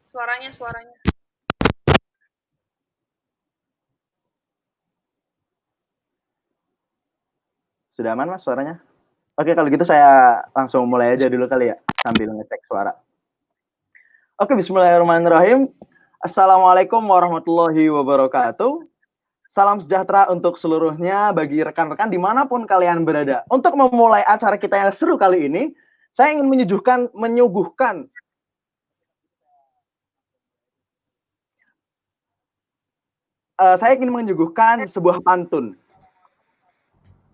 Suaranya. Sudah aman Mas suaranya? Oke, kalau gitu saya langsung mulai aja dulu kali ya, sambil ngecek suara. Oke, bismillahirrahmanirrahim. Assalamualaikum warahmatullahi wabarakatuh. Salam sejahtera untuk seluruhnya bagi rekan-rekan dimanapun kalian berada. Untuk memulai acara kita yang seru kali ini, saya ingin menyuguhkan sebuah pantun.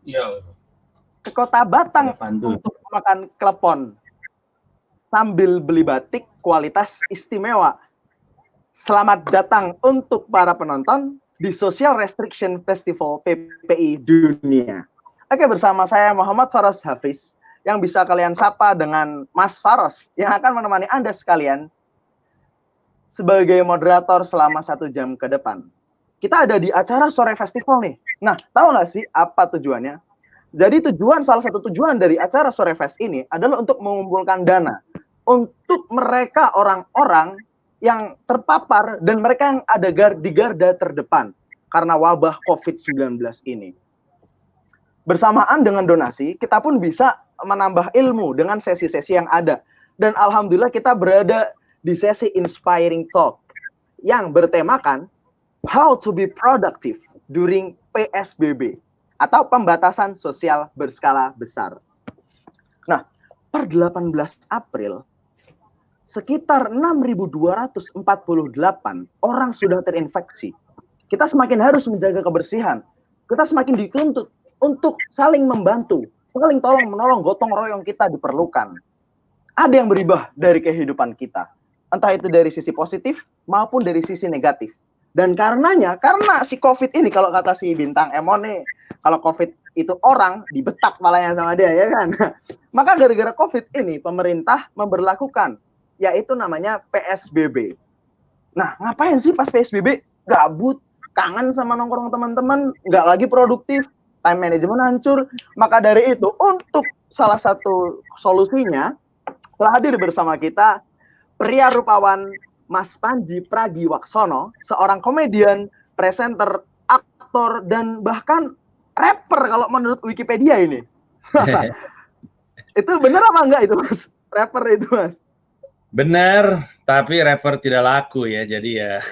Iya. Ke kota Batang untuk makan klepon, sambil beli batik kualitas istimewa. Selamat datang untuk para penonton di Social Restriction Festival PPI Dunia. Oke, bersama saya Muhammad Faros Hafiz, yang bisa kalian sapa dengan Mas Faros, yang akan menemani Anda sekalian sebagai moderator selama 1 jam ke depan. Kita ada di acara Sore Festival nih. Nah, tahu nggak sih apa tujuannya? Jadi salah satu tujuan dari acara Sore Fest ini adalah untuk mengumpulkan dana untuk mereka orang-orang yang terpapar dan mereka yang ada di garda terdepan karena wabah COVID-19 ini. Bersamaan dengan donasi, kita pun bisa menambah ilmu dengan sesi-sesi yang ada. Dan alhamdulillah kita berada di sesi Inspiring Talk yang bertemakan How to be Productive During PSBB atau pembatasan sosial berskala besar. Nah, per 18 April, sekitar 6.248 orang sudah terinfeksi. Kita semakin harus menjaga kebersihan. Kita semakin dituntut untuk saling membantu, saling tolong-menolong, gotong royong kita diperlukan. Ada yang berubah dari kehidupan kita. Entah itu dari sisi positif maupun dari sisi negatif. Dan karena si COVID ini, kalau kata si Bintang Emon nih, kalau COVID itu orang, dibetak kepalanya sama dia, ya kan? Maka gara-gara COVID ini, pemerintah memberlakukan, yaitu namanya PSBB. Nah, ngapain sih pas PSBB? Gabut, kangen sama nongkrong teman-teman, nggak lagi produktif, time management hancur. Maka dari itu, untuk salah satu solusinya, telah hadir bersama kita pria rupawan Mas Panji Pragiwaksono, seorang komedian, presenter, aktor, dan bahkan rapper kalau menurut Wikipedia ini. Itu benar apa enggak itu, Mas? Rapper itu, Mas? Benar, tapi rapper tidak laku ya, jadi ya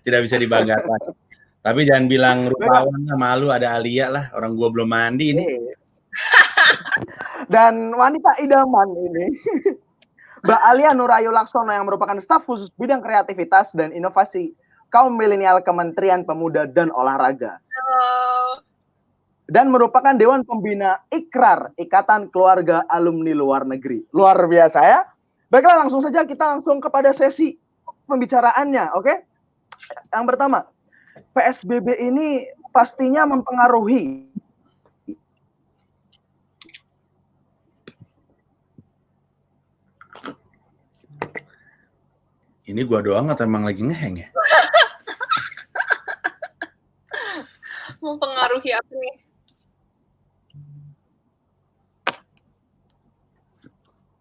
tidak bisa dibanggakan. Tapi jangan bilang rupawan lah, malu ada Alia lah, orang gua belum mandi ini. Dan wanita idaman ini, Mbak Alia Nurayu Laksono, yang merupakan staf khusus bidang kreativitas dan inovasi kaum milenial Kementerian Pemuda dan Olahraga. Halo. Dan merupakan Dewan Pembina Ikrar, Ikatan Keluarga Alumni Luar Negeri. Luar biasa ya. Baiklah, langsung saja kita kepada sesi pembicaraannya, oke? Yang pertama, PSBB ini pastinya mempengaruhi Ini gua doang atau emang lagi ngeheng ya? Mempengaruhi apa nih?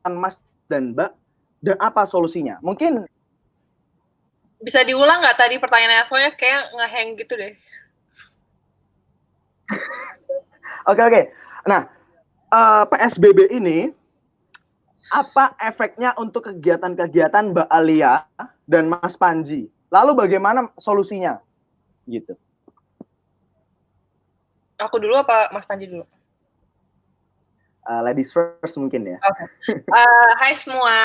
Mas dan Mbak, dan apa solusinya? Mungkin bisa diulang nggak tadi pertanyaannya, soalnya kayak ngeheng gitu deh. Oke. Nah, PSBB ini apa efeknya untuk kegiatan-kegiatan Mbak Alia dan Mas Panji? Lalu bagaimana solusinya? Gitu. Aku dulu apa Mas Panji dulu? Ladies first mungkin ya. Okay. Hai semua,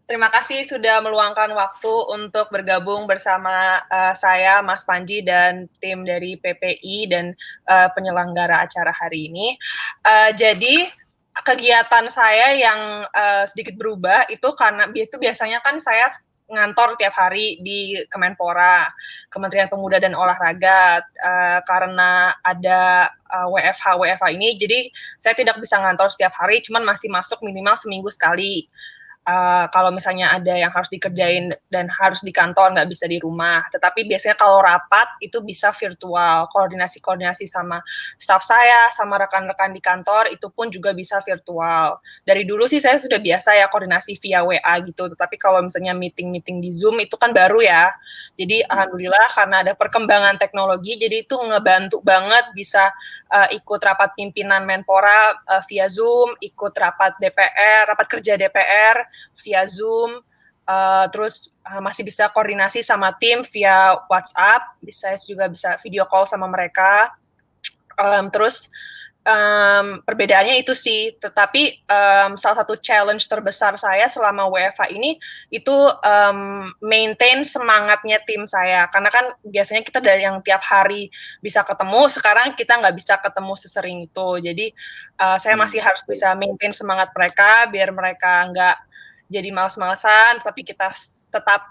terima kasih sudah meluangkan waktu untuk bergabung bersama saya, Mas Panji, dan tim dari PPI dan penyelenggara acara hari ini. Jadi kegiatan saya yang sedikit berubah itu karena itu biasanya kan saya ngantor tiap hari di Kemenpora, Kementerian Pemuda dan Olahraga, karena ada WFH ini, jadi saya tidak bisa ngantor setiap hari, cuman masih masuk minimal seminggu sekali. kalau misalnya ada yang harus dikerjain dan harus di kantor, nggak bisa di rumah. Tetapi biasanya kalau rapat itu bisa virtual, koordinasi sama staff saya, sama rekan-rekan di kantor itu pun juga bisa virtual. Dari dulu sih saya sudah biasa ya koordinasi via WA gitu, tetapi kalau misalnya meeting-meeting di Zoom itu kan baru ya. Jadi alhamdulillah karena ada perkembangan teknologi, jadi itu ngebantu banget bisa ikut rapat pimpinan Menpora via Zoom, ikut rapat DPR, rapat kerja DPR via Zoom, terus masih bisa koordinasi sama tim via WhatsApp, saya juga bisa video call sama mereka. Terus perbedaannya itu sih, tetapi salah satu challenge terbesar saya selama WFH ini itu maintain semangatnya tim saya, karena kan biasanya kita dari yang tiap hari bisa ketemu, sekarang kita nggak bisa ketemu sesering itu, jadi saya masih harus bisa maintain semangat mereka, biar mereka nggak jadi malas-malasan, tapi kita tetap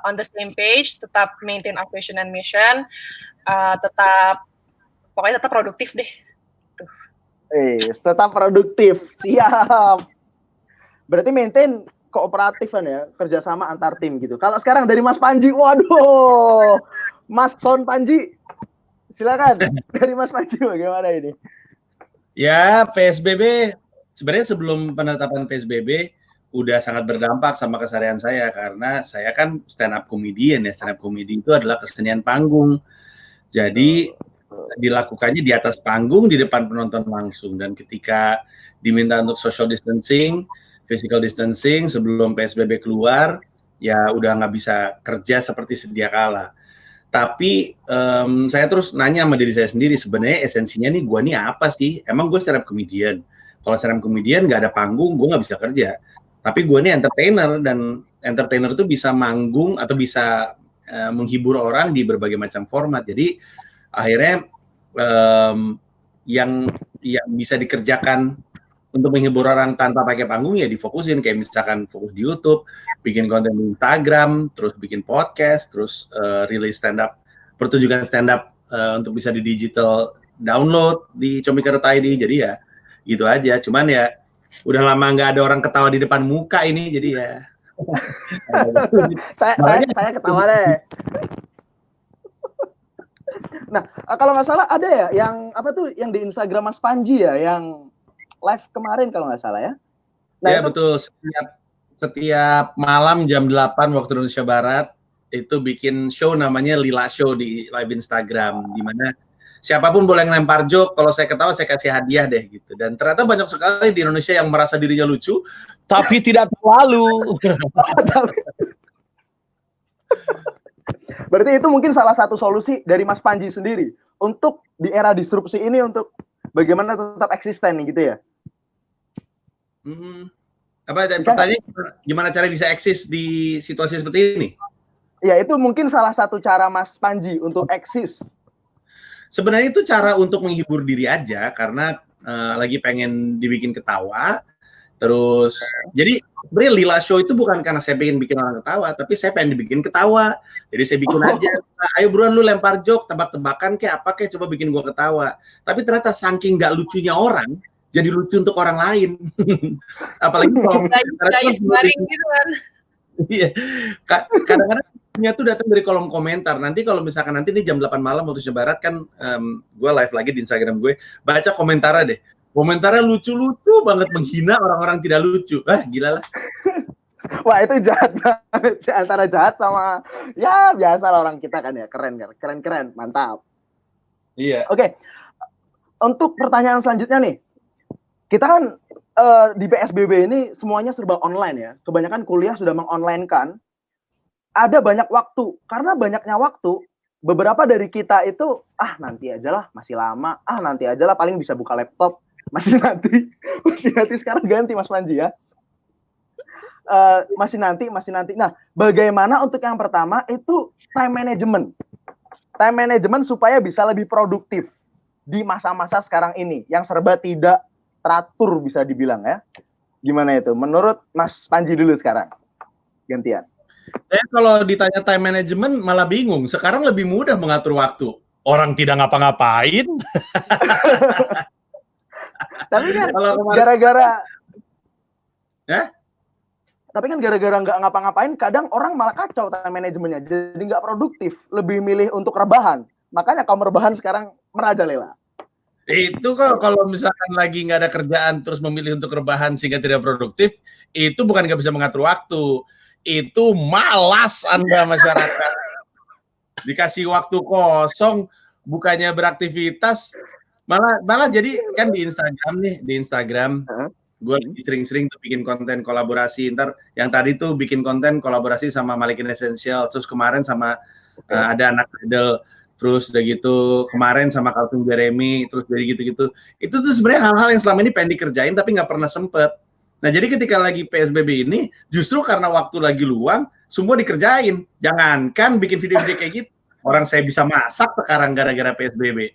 on the same page, tetap maintain our vision and mission, pokoknya tetap produktif deh. Tetap produktif, siap. Berarti maintain kooperatifan ya, kerjasama antar tim gitu. Kalau sekarang dari Mas Panji, waduh, Mas Son Panji, silakan. Dari Mas Panji bagaimana ini? Ya, PSBB sebenarnya sebelum penetapan PSBB udah sangat berdampak sama keseharian saya, karena saya kan stand up comedian ya. Stand up comedy itu adalah kesenian panggung. Jadi dilakukannya di atas panggung di depan penonton langsung, dan ketika diminta untuk social distancing, physical distancing sebelum PSBB keluar, ya udah nggak bisa kerja seperti sedia kala. Tapi saya terus nanya sama diri saya sendiri, sebenarnya esensinya nih gue nih apa sih? Emang gue stand up comedian. Kalau stand up comedian nggak ada panggung, gue nggak bisa kerja. Tapi gue nih entertainer, dan entertainer itu bisa manggung atau bisa menghibur orang di berbagai macam format. Jadi akhirnya yang bisa dikerjakan untuk menghibur orang tanpa pakai panggung ya difokusin, kayak misalkan fokus di YouTube, bikin konten di Instagram, terus bikin podcast, terus rilis stand up, pertunjukan stand up untuk bisa di digital download di Comika.id. Jadi ya gitu aja, cuman ya udah lama nggak ada orang ketawa di depan muka ini, jadi ya saya ketawa deh. Nah, kalau nggak salah ada ya yang apa tuh yang di Instagram Mas Panji ya, yang live kemarin kalau nggak salah ya. Nah, ya itu... betul, setiap malam jam 8 waktu Indonesia Barat itu bikin show namanya Lila Show di live Instagram, di mana siapapun boleh ngelempar joke, kalau saya ketawa saya kasih hadiah deh gitu. Dan ternyata banyak sekali di Indonesia yang merasa dirinya lucu tapi tidak terlalu. Berarti itu mungkin salah satu solusi dari Mas Panji sendiri untuk di era disrupsi ini, untuk bagaimana tetap eksisten gitu ya? Apa pertanyaan gimana cara bisa eksis di situasi seperti ini? Ya, itu mungkin salah satu cara Mas Panji untuk eksis. Sebenarnya itu cara untuk menghibur diri aja, karena lagi pengen dibikin ketawa. Terus, jadi sebenarnya Lila Show itu bukan karena saya pengen bikin orang ketawa, tapi saya pengen dibikin ketawa. Jadi saya bikin aja, ayo buruan lu lempar joke, tebak-tebakan kayak apa kayak, coba bikin gua ketawa. Tapi ternyata saking nggak lucunya orang, jadi lucu untuk orang lain. Apalagi kalau gitu kan. Iya, kadang-kadang tuh datang dari kolom komentar. Nanti kalau misalkan nanti nih jam 8 malam waktu Indonesia Barat kan, gue live lagi di Instagram gue, baca komentarnya deh. Komentarnya lucu-lucu banget, menghina orang-orang tidak lucu. Gila lah. Wah, itu jahat banget sih, antara jahat sama ya biasa lah orang kita kan ya, keren, mantap. Iya. Oke. Untuk pertanyaan selanjutnya nih. Kita kan di PSBB ini semuanya serba online ya. Kebanyakan kuliah sudah mengonline-kan. Ada banyak waktu. Karena banyaknya waktu, beberapa dari kita itu nanti aja lah, masih lama. Nanti aja lah, paling bisa buka laptop. Masih nanti sekarang ganti Mas Panji ya. Masih nanti. Nah, bagaimana untuk yang pertama itu time management. Time management supaya bisa lebih produktif di masa-masa sekarang ini yang serba tidak teratur bisa dibilang ya. Gimana itu? Menurut Mas Panji dulu sekarang. Gantian. Kalau ditanya time management malah bingung. Sekarang lebih mudah mengatur waktu. Orang tidak ngapa-ngapain. Tapi kan gara-gara Tapi kan gara-gara nggak ngapa-ngapain, kadang orang malah kacau time manajemennya, jadi nggak produktif, lebih milih untuk rebahan. Makanya kaum rebahan sekarang merajalela. Itu kalau misalkan lagi nggak ada kerjaan terus memilih untuk rebahan sehingga tidak produktif, itu bukan nggak bisa mengatur waktu, itu malas Anda masyarakat. Dikasih waktu kosong, bukannya beraktivitas, malah jadi kan di Instagram, gue sering-sering tuh bikin konten kolaborasi. Ntar yang tadi tuh bikin konten kolaborasi sama Malikin Essential, terus kemarin sama ada anak idol. Terus udah gitu kemarin sama Calvin Jeremy, terus dari gitu-gitu. Itu tuh sebenarnya hal-hal yang selama ini pengen dikerjain tapi nggak pernah sempet. Nah jadi ketika lagi PSBB ini, justru karena waktu lagi luang, semua dikerjain. Jangankan bikin video-video kayak gitu. Orang saya bisa masak sekarang gara-gara PSBB.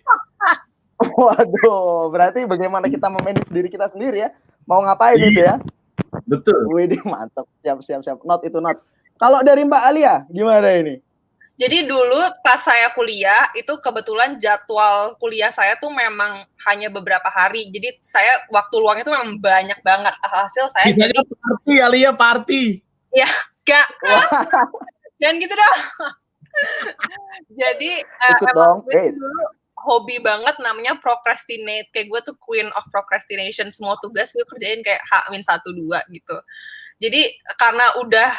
Waduh, berarti bagaimana kita memanage diri kita sendiri ya? Mau ngapain itu ya? Betul. Wih, mantap. Siap. Not itu not. Kalau dari Mbak Alia, gimana ini? Jadi dulu pas saya kuliah, itu kebetulan jadwal kuliah saya tuh memang hanya beberapa hari. Jadi saya waktu luangnya tuh memang banyak banget. Hasil saya jadi party, Alia party. Ya, gak. Jangan gitu dong. Jadi emang gue dulu hobi banget namanya procrastinate. Kayak gue tuh queen of procrastination. Semua tugas gue kerjain kayak H-1-2 gitu. Jadi karena udah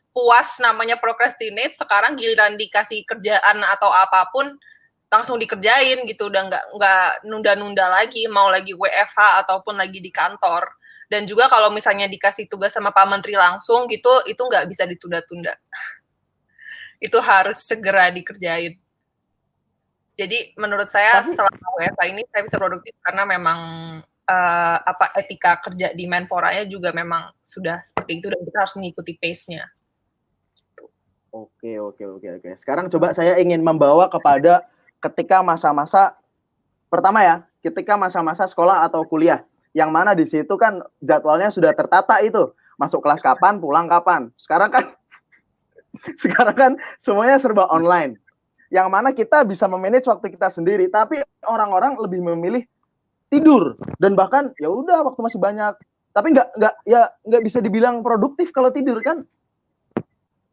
puas namanya procrastinate, sekarang giliran dikasih kerjaan atau apapun langsung dikerjain gitu, udah nggak nunda-nunda lagi, mau lagi WFH ataupun lagi di kantor. Dan juga kalau misalnya dikasih tugas sama Pak Menteri langsung gitu, itu nggak bisa ditunda-tunda. Itu harus segera dikerjain. Jadi menurut saya selama WFH ini saya bisa produktif karena memang etika kerja di Menpora-nya juga memang sudah seperti itu dan kita harus mengikuti pace-nya. Oke. Sekarang coba saya ingin membawa kepada ketika masa-masa pertama ya, ketika masa-masa sekolah atau kuliah, yang mana di situ kan jadwalnya sudah tertata itu, masuk kelas kapan, pulang kapan. Sekarang kan semuanya serba online, yang mana kita bisa memanage waktu kita sendiri, tapi orang-orang lebih memilih tidur dan bahkan ya udah waktu masih banyak, tapi nggak bisa dibilang produktif kalau tidur kan.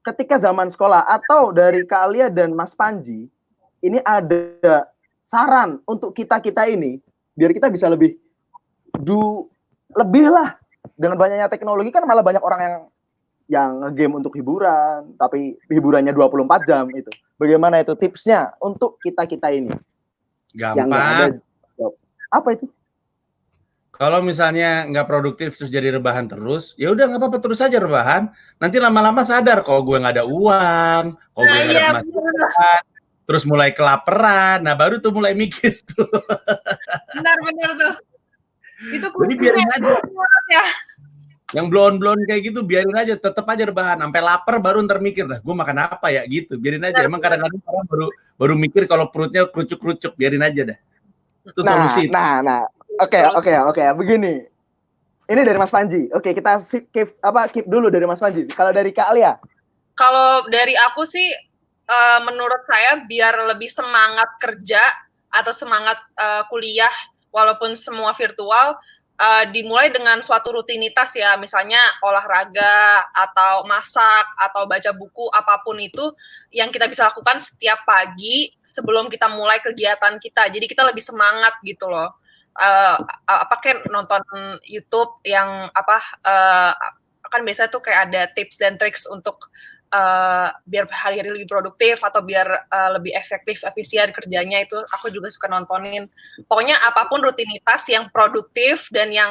Ketika zaman sekolah atau dari Kak Alia dan Mas Panji, ini ada saran untuk kita ini biar kita bisa lebih lah dengan banyaknya teknologi. Kan malah banyak orang yang nge-game untuk hiburan, tapi hiburannya 24 jam itu. Bagaimana itu tipsnya untuk kita ini? Gampang. Apa itu? Kalau misalnya nggak produktif terus jadi rebahan terus, ya udah nggak apa-apa, terus aja rebahan. Nanti lama-lama sadar kalau gue nggak ada uang, kalau gue nggak ada pemasukan, terus mulai kelaparan. Nah baru tuh mulai mikir tuh. Benar tuh. Itu jadi biarin aja. Ya. Yang blon-blon kayak gitu biarin aja, tetap aja rebahan sampai lapar baru ntar mikir dah gue makan apa ya gitu. Biarin aja. Emang kadang-kadang orang baru mikir kalau perutnya kerucuk-kerucuk, biarin aja dah. Itu solusi. Oke. Begini. Ini dari Mas Panji. Oke, kita keep dulu dari Mas Panji. Kalau dari Kak Alia? Kalau dari aku sih, menurut saya biar lebih semangat kerja atau semangat kuliah walaupun semua virtual, dimulai dengan suatu rutinitas ya, misalnya olahraga atau masak atau baca buku, apapun itu yang kita bisa lakukan setiap pagi sebelum kita mulai kegiatan kita. Jadi kita lebih semangat gitu loh. Kayak nonton YouTube yang kan biasanya tuh kayak ada tips dan triks untuk biar hari-hari lebih produktif atau biar lebih efektif, efisien kerjanya, itu aku juga suka nontonin. Pokoknya apapun rutinitas yang produktif dan yang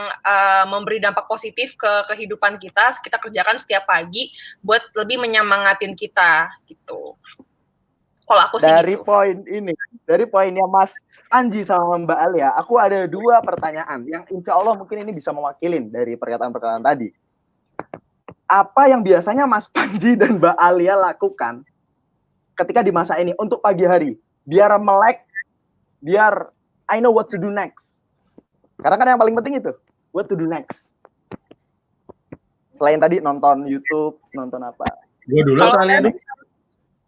memberi dampak positif ke kehidupan kita kerjakan setiap pagi buat lebih menyemangatin kita gitu. Kalau aku sih dari gitu. Dari poinnya Mas Panji sama Mbak Alia, aku ada 2 pertanyaan yang insya Allah mungkin ini bisa mewakilin dari perkataan-perkataan tadi. Apa yang biasanya Mas Panji dan Mbak Alia lakukan ketika di masa ini untuk pagi hari? Biar melek, biar I know what to do next. Karena kan yang paling penting itu, what to do next. Selain tadi nonton YouTube, nonton apa? Gue dulu kalian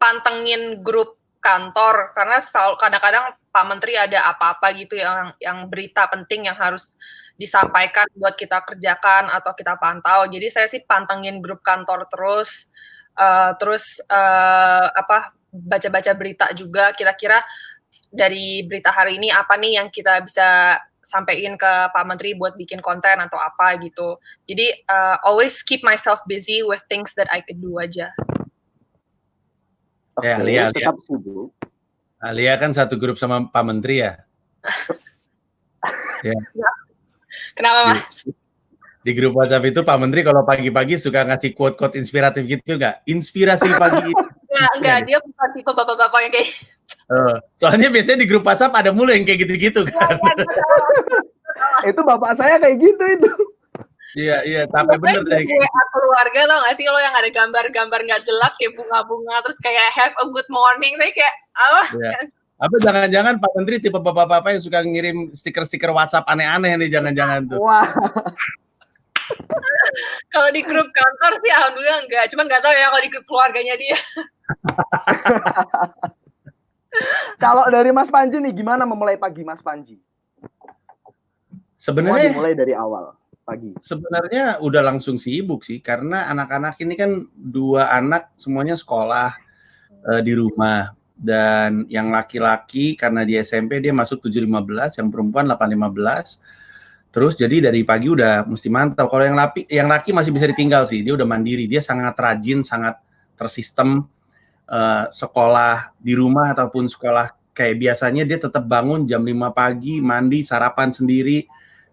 pantengin grup kantor, karena kadang-kadang Pak Menteri ada apa-apa gitu yang berita penting yang harus disampaikan buat kita kerjakan atau kita pantau. Jadi saya sih pantengin grup kantor terus, baca-baca berita juga, kira-kira dari berita hari ini apa nih yang kita bisa sampaikan ke Pak Menteri buat bikin konten atau apa gitu. Jadi always keep myself busy with things that I could do aja. Oke, Lia, tetap sibuk. Lia kan satu grup sama Pak Menteri ya. Ya. Kenapa Mas? Di grup WhatsApp itu Pak Menteri kalau pagi-pagi suka ngasih quote-quote inspiratif gitu nggak? Inspirasi pagi ini. Enggak, dia bukan tipe bapak-bapak yang kayak soalnya biasanya di grup WhatsApp ada mulu yang kayak gitu-gitu kan. Itu bapak saya kayak gitu itu. Iya, tapi bener deh. Keluarga tau gak sih lo yang ada gambar-gambar nggak jelas kayak bunga-bunga terus kayak have a good morning, kayak apa? Ya. Apa jangan-jangan Pak Menteri tipe bapak-bapak yang suka ngirim stiker-stiker WhatsApp aneh-aneh nih, jangan-jangan tuh. Wah. Kalau di grup kantor sih alhamdulillah enggak, cuman nggak tahu ya kalau di grup keluarganya dia. Kalau dari Mas Panji nih, gimana memulai pagi Mas Panji? Sebenarnya dimulai dari awal pagi. Sebenarnya udah langsung sibuk sih, karena anak-anak ini kan 2 anak semuanya sekolah di rumah, dan yang laki-laki karena di SMP dia masuk 7.15, yang perempuan 8.15. Terus jadi dari pagi udah mesti mantap. Kalau yang laki masih bisa ditinggal sih, dia udah mandiri, dia sangat rajin, sangat tersistem. Sekolah di rumah ataupun sekolah kayak biasanya dia tetap bangun jam 5 pagi, mandi, sarapan sendiri,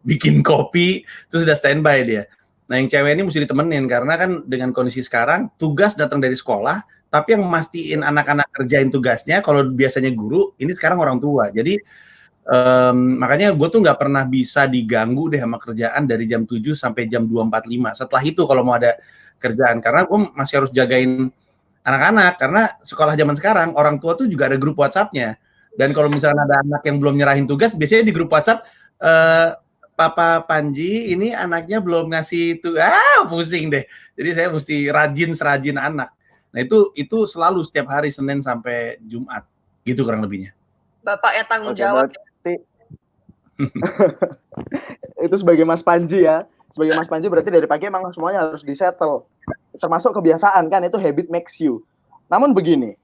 bikin kopi, terus udah standby dia. Nah yang cewek ini mesti ditemenin karena kan dengan kondisi sekarang tugas datang dari sekolah, tapi yang mastiin anak-anak kerjain tugasnya kalau biasanya guru, ini sekarang orang tua. Jadi makanya gue tuh nggak pernah bisa diganggu deh sama kerjaan dari jam 7 sampai jam 2.45. Setelah itu kalau mau ada kerjaan, karena gue masih harus jagain anak-anak, karena sekolah zaman sekarang orang tua tuh juga ada grup WhatsApp-nya. Dan kalau misalnya ada anak yang belum nyerahin tugas, biasanya di grup WhatsApp, Papa Panji ini anaknya belum ngasih itu, pusing deh. Jadi saya mesti serajin anak. Nah itu selalu setiap hari Senin sampai Jumat, gitu kurang lebihnya. Bapak yang tanggung jawab. Itu sebagai Mas Panji ya. Sebagai Mas Panji berarti dari pagi emang semuanya harus disettle. Termasuk kebiasaan kan, itu habit makes you. Namun begini,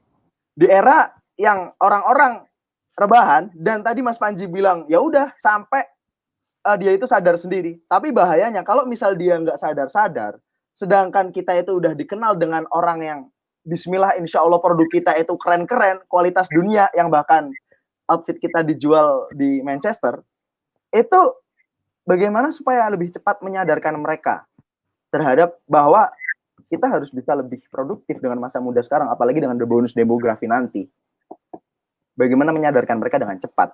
di era yang orang-orang rebahan, dan tadi Mas Panji bilang ya udah sampai dia itu sadar sendiri. Tapi bahayanya kalau misal dia nggak sadar-sadar, sedangkan kita itu udah dikenal dengan orang yang bismillah insya Allah produk kita itu keren-keren, kualitas dunia, yang bahkan outfit kita dijual di Manchester, itu bagaimana supaya lebih cepat menyadarkan mereka terhadap bahwa kita harus bisa lebih produktif dengan masa muda sekarang, apalagi dengan bonus demografi nanti. Bagaimana menyadarkan mereka dengan cepat.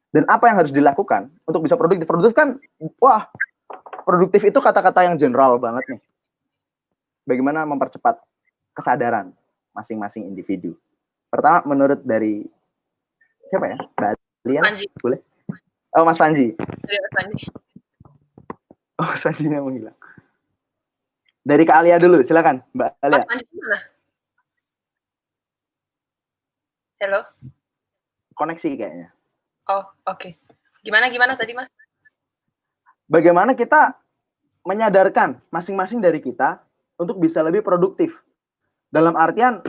Dan apa yang harus dilakukan untuk bisa produktif? Produktif kan, wah, produktif itu kata-kata yang general banget nih. Bagaimana mempercepat kesadaran masing-masing individu. Pertama, menurut dari siapa ya? Mbak Lia? Boleh? Oh, Mas Panji. Mas Panji. Oh, Mas Panjinya menghilang. Dari Kak Alia dulu, silakan, Mbak Alia. Mas Panji gimana? Halo? Koneksi kayaknya. Oh, oke. Gimana tadi, Mas? Bagaimana kita menyadarkan masing-masing dari kita untuk bisa lebih produktif? Dalam artian,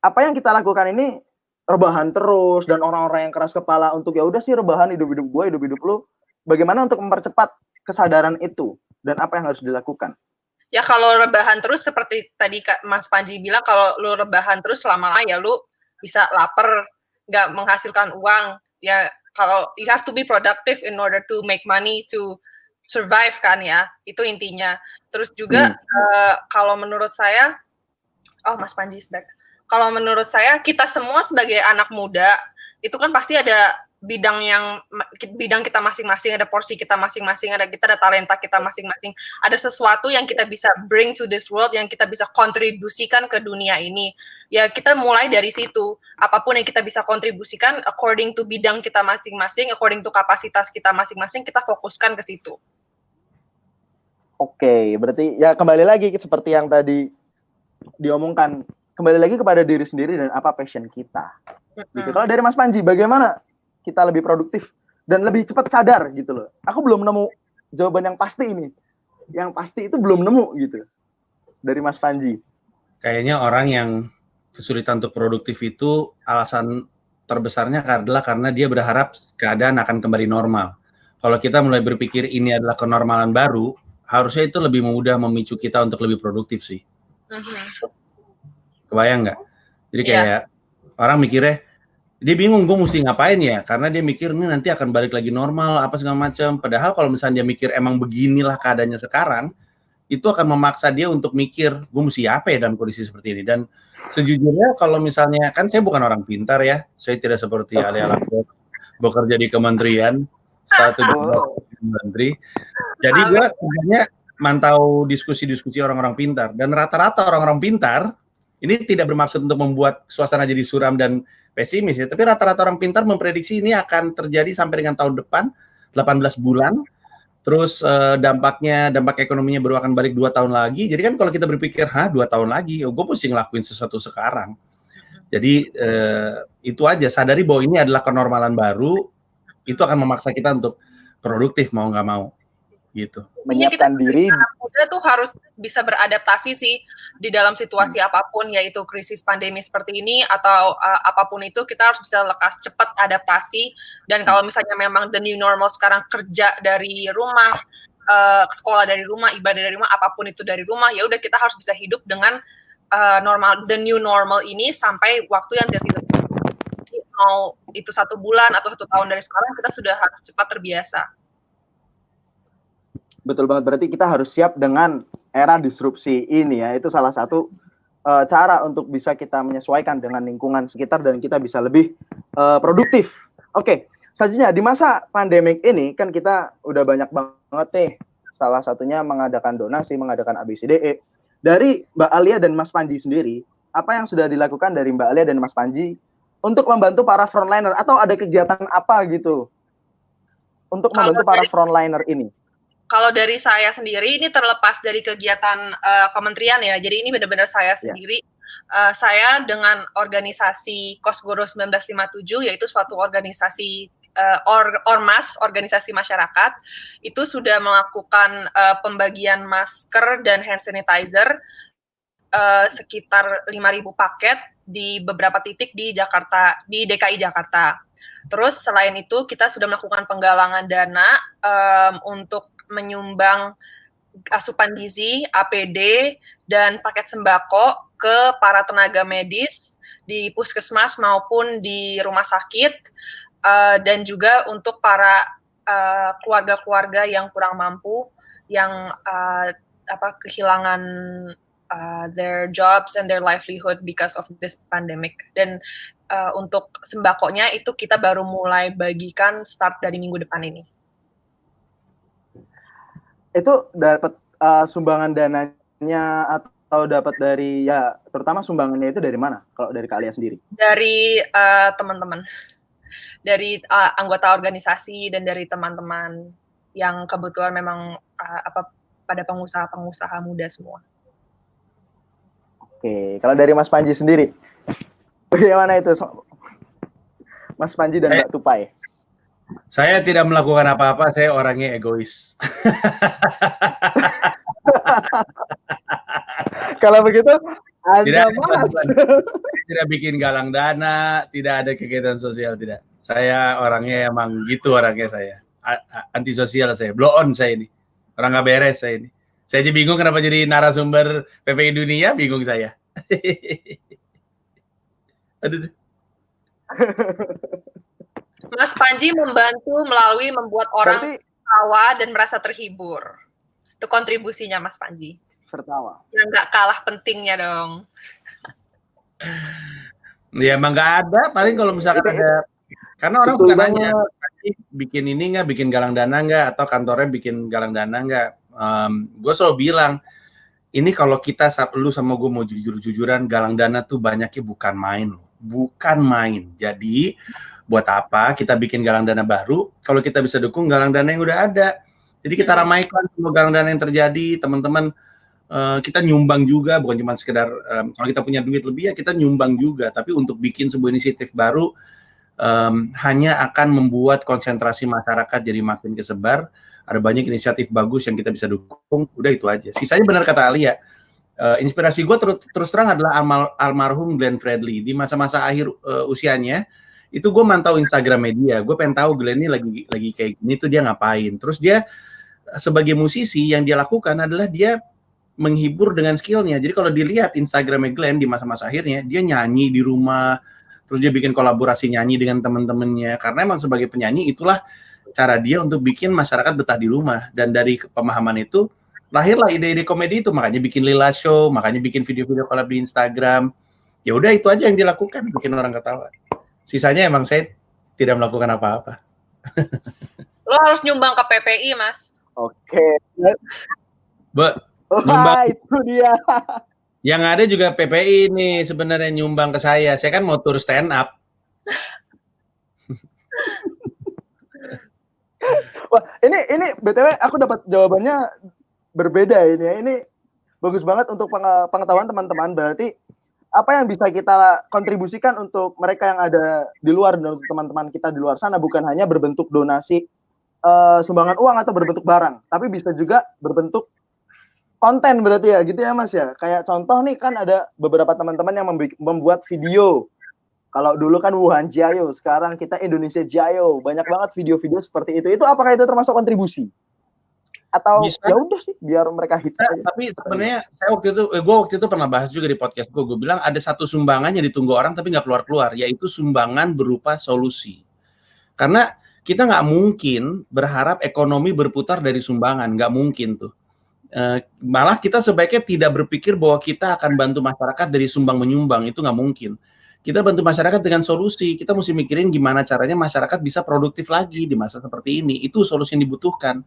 apa yang kita lakukan ini rebahan terus, dan orang-orang yang keras kepala untuk ya udah sih rebahan, hidup-hidup gue, hidup-hidup lu. Bagaimana untuk mempercepat kesadaran itu? Dan apa yang harus dilakukan? Ya kalau rebahan terus seperti tadi Mas Panji bilang, kalau lu rebahan terus lama-lama ya lu bisa lapar, nggak menghasilkan uang. Ya kalau you have to be productive in order to make money to survive kan ya, itu intinya. Terus juga kalau menurut saya, Mas Panji is back. Kalau menurut saya kita semua sebagai anak muda itu kan pasti ada bidang kita masing-masing, ada porsi kita masing-masing, ada talenta kita masing-masing, ada sesuatu yang kita bisa bring to this world, yang kita bisa kontribusikan ke dunia ini. Ya kita mulai dari situ, apapun yang kita bisa kontribusikan according to bidang kita masing-masing, according to kapasitas kita masing-masing, kita fokuskan ke situ. Oke, berarti ya kembali lagi seperti yang tadi diomongkan, kembali lagi kepada diri sendiri dan apa passion kita. Gitu. Kalau dari Mas Panji, bagaimana kita lebih produktif dan lebih cepat sadar gitu loh. Aku belum nemu jawaban yang pasti ini. Yang pasti itu belum nemu gitu dari Mas Panji. Kayaknya orang yang kesulitan untuk produktif itu alasan terbesarnya adalah karena dia berharap keadaan akan kembali normal. Kalau kita mulai berpikir ini adalah kenormalan baru, harusnya itu lebih mudah memicu kita untuk lebih produktif sih. Kebayang nggak? Jadi kayak orang mikirnya, dia bingung gue mesti ngapain ya, karena dia mikir ini nanti akan balik lagi normal, apa segala macam. Padahal kalau misalnya dia mikir emang beginilah keadaannya sekarang, itu akan memaksa dia untuk mikir, gue mesti apa ya dalam kondisi seperti ini. Dan sejujurnya kalau misalnya, kan saya bukan orang pintar ya, saya tidak seperti Alia Lampot, bekerja di kementerian, satu menteri. Jadi gue sebenarnya mantau diskusi-diskusi orang-orang pintar, dan rata-rata orang-orang pintar ini tidak bermaksud untuk membuat suasana jadi suram dan pesimis ya, tapi rata-rata orang pintar memprediksi ini akan terjadi sampai dengan tahun depan, 18 bulan, terus dampak ekonominya baru akan balik 2 tahun lagi. Jadi kan kalau kita berpikir, 2 tahun lagi, gue mesti ngelakuin sesuatu sekarang. Jadi itu aja, sadari bahwa ini adalah kenormalan baru, itu akan memaksa kita untuk produktif mau nggak mau, gitu. Menyiapkan diri. Anak muda tuh harus bisa beradaptasi sih di dalam situasi apapun, yaitu krisis pandemi seperti ini atau apapun itu, kita harus bisa lekas cepat adaptasi. Dan kalau misalnya memang the new normal sekarang kerja dari rumah, sekolah dari rumah, ibadah dari rumah, apapun itu dari rumah, ya udah kita harus bisa hidup dengan the new normal ini sampai waktu yang tidak mau itu 1 bulan atau 1 tahun dari sekarang, kita sudah harus cepat terbiasa. Betul banget, berarti kita harus siap dengan era disrupsi ini ya. Itu salah satu cara untuk bisa kita menyesuaikan dengan lingkungan sekitar dan kita bisa lebih produktif. Oke, selanjutnya di masa pandemik ini kan kita udah banyak banget nih, salah satunya mengadakan donasi, mengadakan ABCDE. Dari Mbak Alia dan Mas Panji sendiri, apa yang sudah dilakukan dari Mbak Alia dan Mas Panji untuk membantu para frontliner, atau ada kegiatan apa gitu untuk membantu para frontliner ini? Kalau dari saya sendiri, ini terlepas dari kegiatan kementerian ya, jadi ini benar-benar saya sendiri. Saya dengan organisasi Kosgoro 1957, yaitu suatu organisasi ormas, organisasi masyarakat, itu sudah melakukan pembagian masker dan hand sanitizer sekitar 5.000 paket di beberapa titik di Jakarta, di DKI Jakarta. Terus selain itu kita sudah melakukan penggalangan dana untuk menyumbang asupan gizi, APD, dan paket sembako ke para tenaga medis di puskesmas maupun di rumah sakit, dan juga untuk para keluarga-keluarga yang kurang mampu, yang kehilangan their jobs and their livelihood because of this pandemic. Dan untuk sembakonya itu kita baru mulai bagikan start dari minggu depan ini. Itu dapat sumbangan dananya atau dapat dari, ya terutama sumbangannya itu dari mana kalau dari Kak Alia sendiri? Dari teman-teman, dari anggota organisasi dan dari teman-teman yang kebetulan memang pada pengusaha-pengusaha muda semua. Oke, kalau dari Mas Panji sendiri, bagaimana itu, Mas Panji dan Mbak Tupai? Saya tidak melakukan apa-apa, saya orangnya egois. Kalau begitu, Anda malas. Tidak bikin galang dana, tidak ada kegiatan sosial, tidak. Saya orangnya emang gitu, orangnya saya. Antisosial saya, blow on saya ini. Orang nggak beres saya ini. Saya aja bingung kenapa jadi narasumber PPI Dunia, bingung saya. Aduh. Mas Panji membantu melalui membuat orang tertawa dan merasa terhibur. Itu kontribusinya Mas Panji. Tertawa. Yang nggak kalah pentingnya dong. Ya emang nggak ada, paling kalau misalkan ada, karena orang suka nanya, bikin ini nggak, bikin galang dana nggak, atau kantornya bikin galang dana nggak. Gue selalu bilang, ini kalau kita, lu sama gue mau jujur-jujuran, galang dana tuh banyaknya bukan main, bukan main. Jadi buat apa kita bikin galang dana baru kalau kita bisa dukung galang dana yang udah ada? Jadi kita ramaikan semua galang dana yang terjadi, teman-teman. Kita nyumbang juga, bukan cuma sekedar kalau kita punya duit lebih ya kita nyumbang juga, tapi untuk bikin sebuah inisiatif baru hanya akan membuat konsentrasi masyarakat jadi makin kesebar. Ada banyak inisiatif bagus yang kita bisa dukung. Udah itu aja. Sisanya benar kata Alia. Inspirasi gue terus terang adalah almarhum Glenn Fredly. Di masa-masa akhir usianya, itu gue mantau Instagram media. Gue pengen tahu Glenn ini lagi kayak gini tuh dia ngapain. Terus dia sebagai musisi yang dia lakukan adalah dia menghibur dengan skillnya. Jadi kalau dilihat Instagramnya Glenn di masa-masa akhirnya, dia nyanyi di rumah, terus dia bikin kolaborasi nyanyi dengan teman-temannya. Karena emang sebagai penyanyi itulah cara dia untuk bikin masyarakat betah di rumah. Dan dari pemahaman itu lahirlah ide-ide komedi itu, makanya bikin Lila Show, makanya bikin video-video collab di Instagram. Ya udah itu aja yang dilakukan, bikin orang ketawa. Sisanya emang saya tidak melakukan apa-apa. Lo harus nyumbang ke PPI, Mas. Oke. Nyumbang. Itu dia. Yang ada juga PPI nih sebenarnya nyumbang ke saya. Saya kan mau tur stand up. Wah, ini BTW aku dapat jawabannya berbeda ini ya. Ini bagus banget untuk pengetahuan teman-teman. Berarti apa yang bisa kita kontribusikan untuk mereka yang ada di luar dan untuk teman-teman kita di luar sana bukan hanya berbentuk donasi sumbangan uang atau berbentuk barang, tapi bisa juga berbentuk konten berarti ya gitu ya Mas ya. Kayak contoh nih kan ada beberapa teman-teman yang membuat video. Kalau dulu kan Wuhan Jiayo, sekarang kita Indonesia Jiayo. Banyak banget video-video seperti itu. Itu apakah itu termasuk kontribusi? Atau ya udah sih biar mereka hits aja. Tapi sebenarnya saya waktu itu pernah bahas juga di podcast gue bilang ada satu sumbangan yang ditunggu orang tapi nggak keluar-keluar, yaitu sumbangan berupa solusi. Karena kita nggak mungkin berharap ekonomi berputar dari sumbangan, nggak mungkin tuh. Malah kita sebaiknya tidak berpikir bahwa kita akan bantu masyarakat dari sumbang menyumbang, itu nggak mungkin. Kita bantu masyarakat dengan solusi. Kita mesti mikirin gimana caranya masyarakat bisa produktif lagi di masa seperti ini. Itu solusi yang dibutuhkan.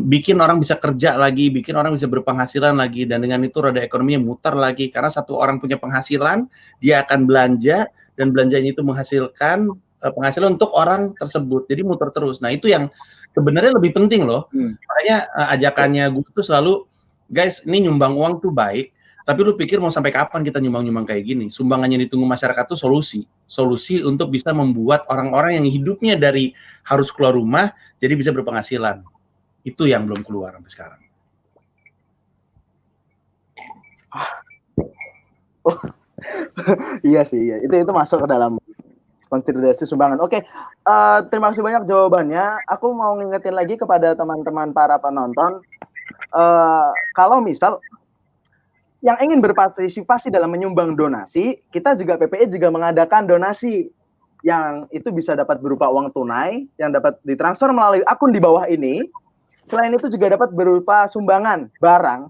Bikin orang bisa kerja lagi, bikin orang bisa berpenghasilan lagi, dan dengan itu roda ekonominya mutar lagi. Karena satu orang punya penghasilan, dia akan belanja, dan belanjanya itu menghasilkan penghasilan untuk orang tersebut. Jadi muter terus. Nah itu yang sebenarnya lebih penting loh. Makanya ajakannya gue tuh selalu, guys, ini nyumbang uang tuh baik, tapi lu pikir mau sampai kapan kita nyumbang-nyumbang kayak gini? Sumbangan yang ditunggu masyarakat tuh solusi. Solusi untuk bisa membuat orang-orang yang hidupnya dari harus keluar rumah, jadi bisa berpenghasilan. Itu yang belum keluar sampai sekarang. Oh, iya sih, iya. Itu masuk ke dalam konsiderasi sumbangan. Oke, terima kasih banyak jawabannya. Aku mau ngingetin lagi kepada teman-teman para penonton, kalau misal yang ingin berpartisipasi dalam menyumbang donasi, kita juga PPI juga mengadakan donasi yang itu bisa dapat berupa uang tunai yang dapat ditransfer melalui akun di bawah ini. Selain itu juga dapat berupa sumbangan barang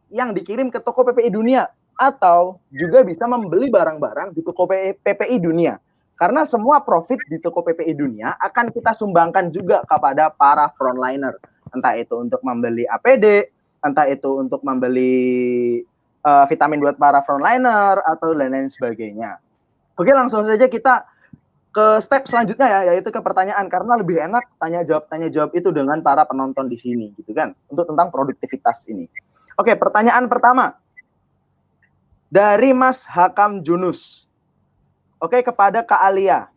yang dikirim ke toko PPI Dunia atau juga bisa membeli barang-barang di toko PPI Dunia. Karena semua profit di toko PPI Dunia akan kita sumbangkan juga kepada para frontliner. Entah itu untuk membeli APD, entah itu untuk membeli vitamin buat para frontliner atau lain-lain sebagainya. Oke, langsung saja kita ke step selanjutnya ya, yaitu ke pertanyaan, karena lebih enak tanya jawab itu dengan para penonton di sini gitu kan, untuk tentang produktivitas ini. Oke, pertanyaan pertama dari Mas Hakam Junus. Oke, kepada Kak Alia.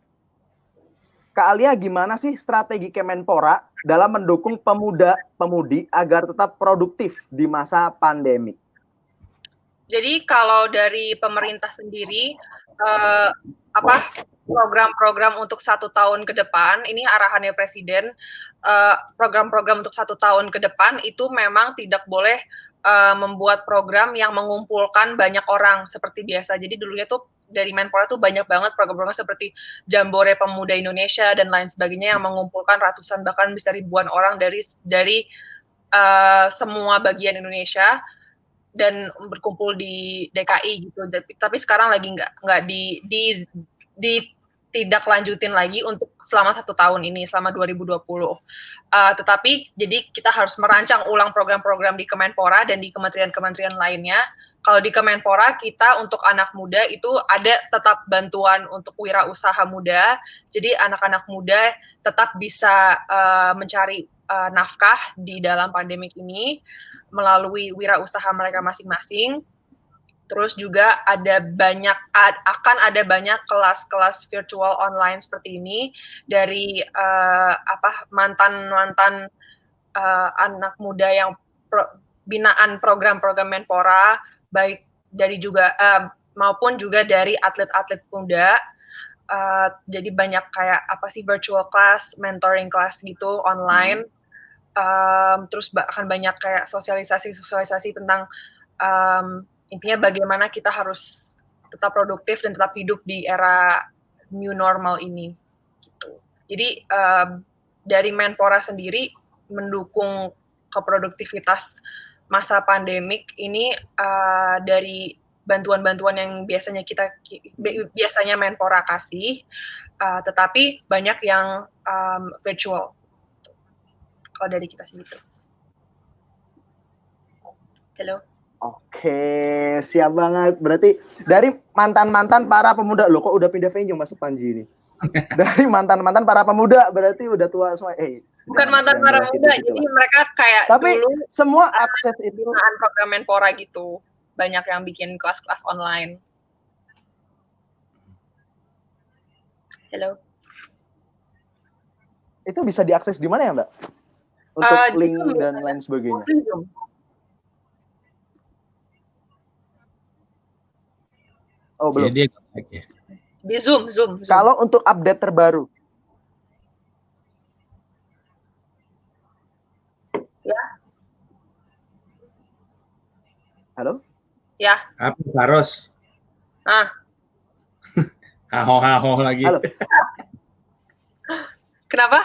Kak Alia, gimana sih strategi Kemenpora dalam mendukung pemuda-pemudi agar tetap produktif di masa pandemi? Jadi kalau dari pemerintah sendiri program-program untuk 1 tahun ke depan, ini arahannya Presiden, program-program untuk 1 tahun ke depan itu memang tidak boleh membuat program yang mengumpulkan banyak orang seperti biasa. Jadi dulunya tuh dari Menpora tuh banyak banget program-program seperti Jambore Pemuda Indonesia dan lain sebagainya yang mengumpulkan ratusan bahkan bisa ribuan orang dari semua bagian Indonesia dan berkumpul di DKI gitu. Tapi sekarang lagi nggak tidak lanjutin lagi untuk selama 1 tahun ini, selama 2020. Tetapi jadi kita harus merancang ulang program-program di Kemenpora dan di kementerian-kementerian lainnya. Kalau di Kemenpora kita untuk anak muda itu ada tetap bantuan untuk wirausaha muda. Jadi anak-anak muda tetap bisa mencari nafkah di dalam pandemik ini melalui wirausaha mereka masing-masing. Terus juga akan ada banyak kelas-kelas virtual online seperti ini dari mantan-mantan anak muda yang binaan program-program Menpora, baik dari juga maupun juga dari atlet-atlet muda. Jadi banyak kayak virtual class, mentoring class gitu online. Terus akan banyak kayak sosialisasi tentang intinya bagaimana kita harus tetap produktif dan tetap hidup di era new normal ini. Gitu. Jadi dari Menpora sendiri mendukung keproduktivitas masa pandemik ini dari bantuan-bantuan yang biasanya Menpora kasih, tetapi banyak yang virtual. Kalau dari kita sih gitu. Halo. Oke, siap banget. Berarti dari mantan-mantan para pemuda, loh kok udah pindah venue masuk Panji ini? Dari mantan-mantan para pemuda, berarti udah tua semua. Bukan mantan para pemuda, jadi mereka kayak tapi dulu semua akses itu program Menpora gitu. Banyak yang bikin kelas-kelas online. Halo. Itu bisa diakses di mana ya, Mbak? Untuk link dan lain sebagainya. Oh, belum. Di Zoom. Kalau untuk update terbaru. Ya. Halo? Ya. Apa, Faros? Haho lagi. Halo. Kenapa?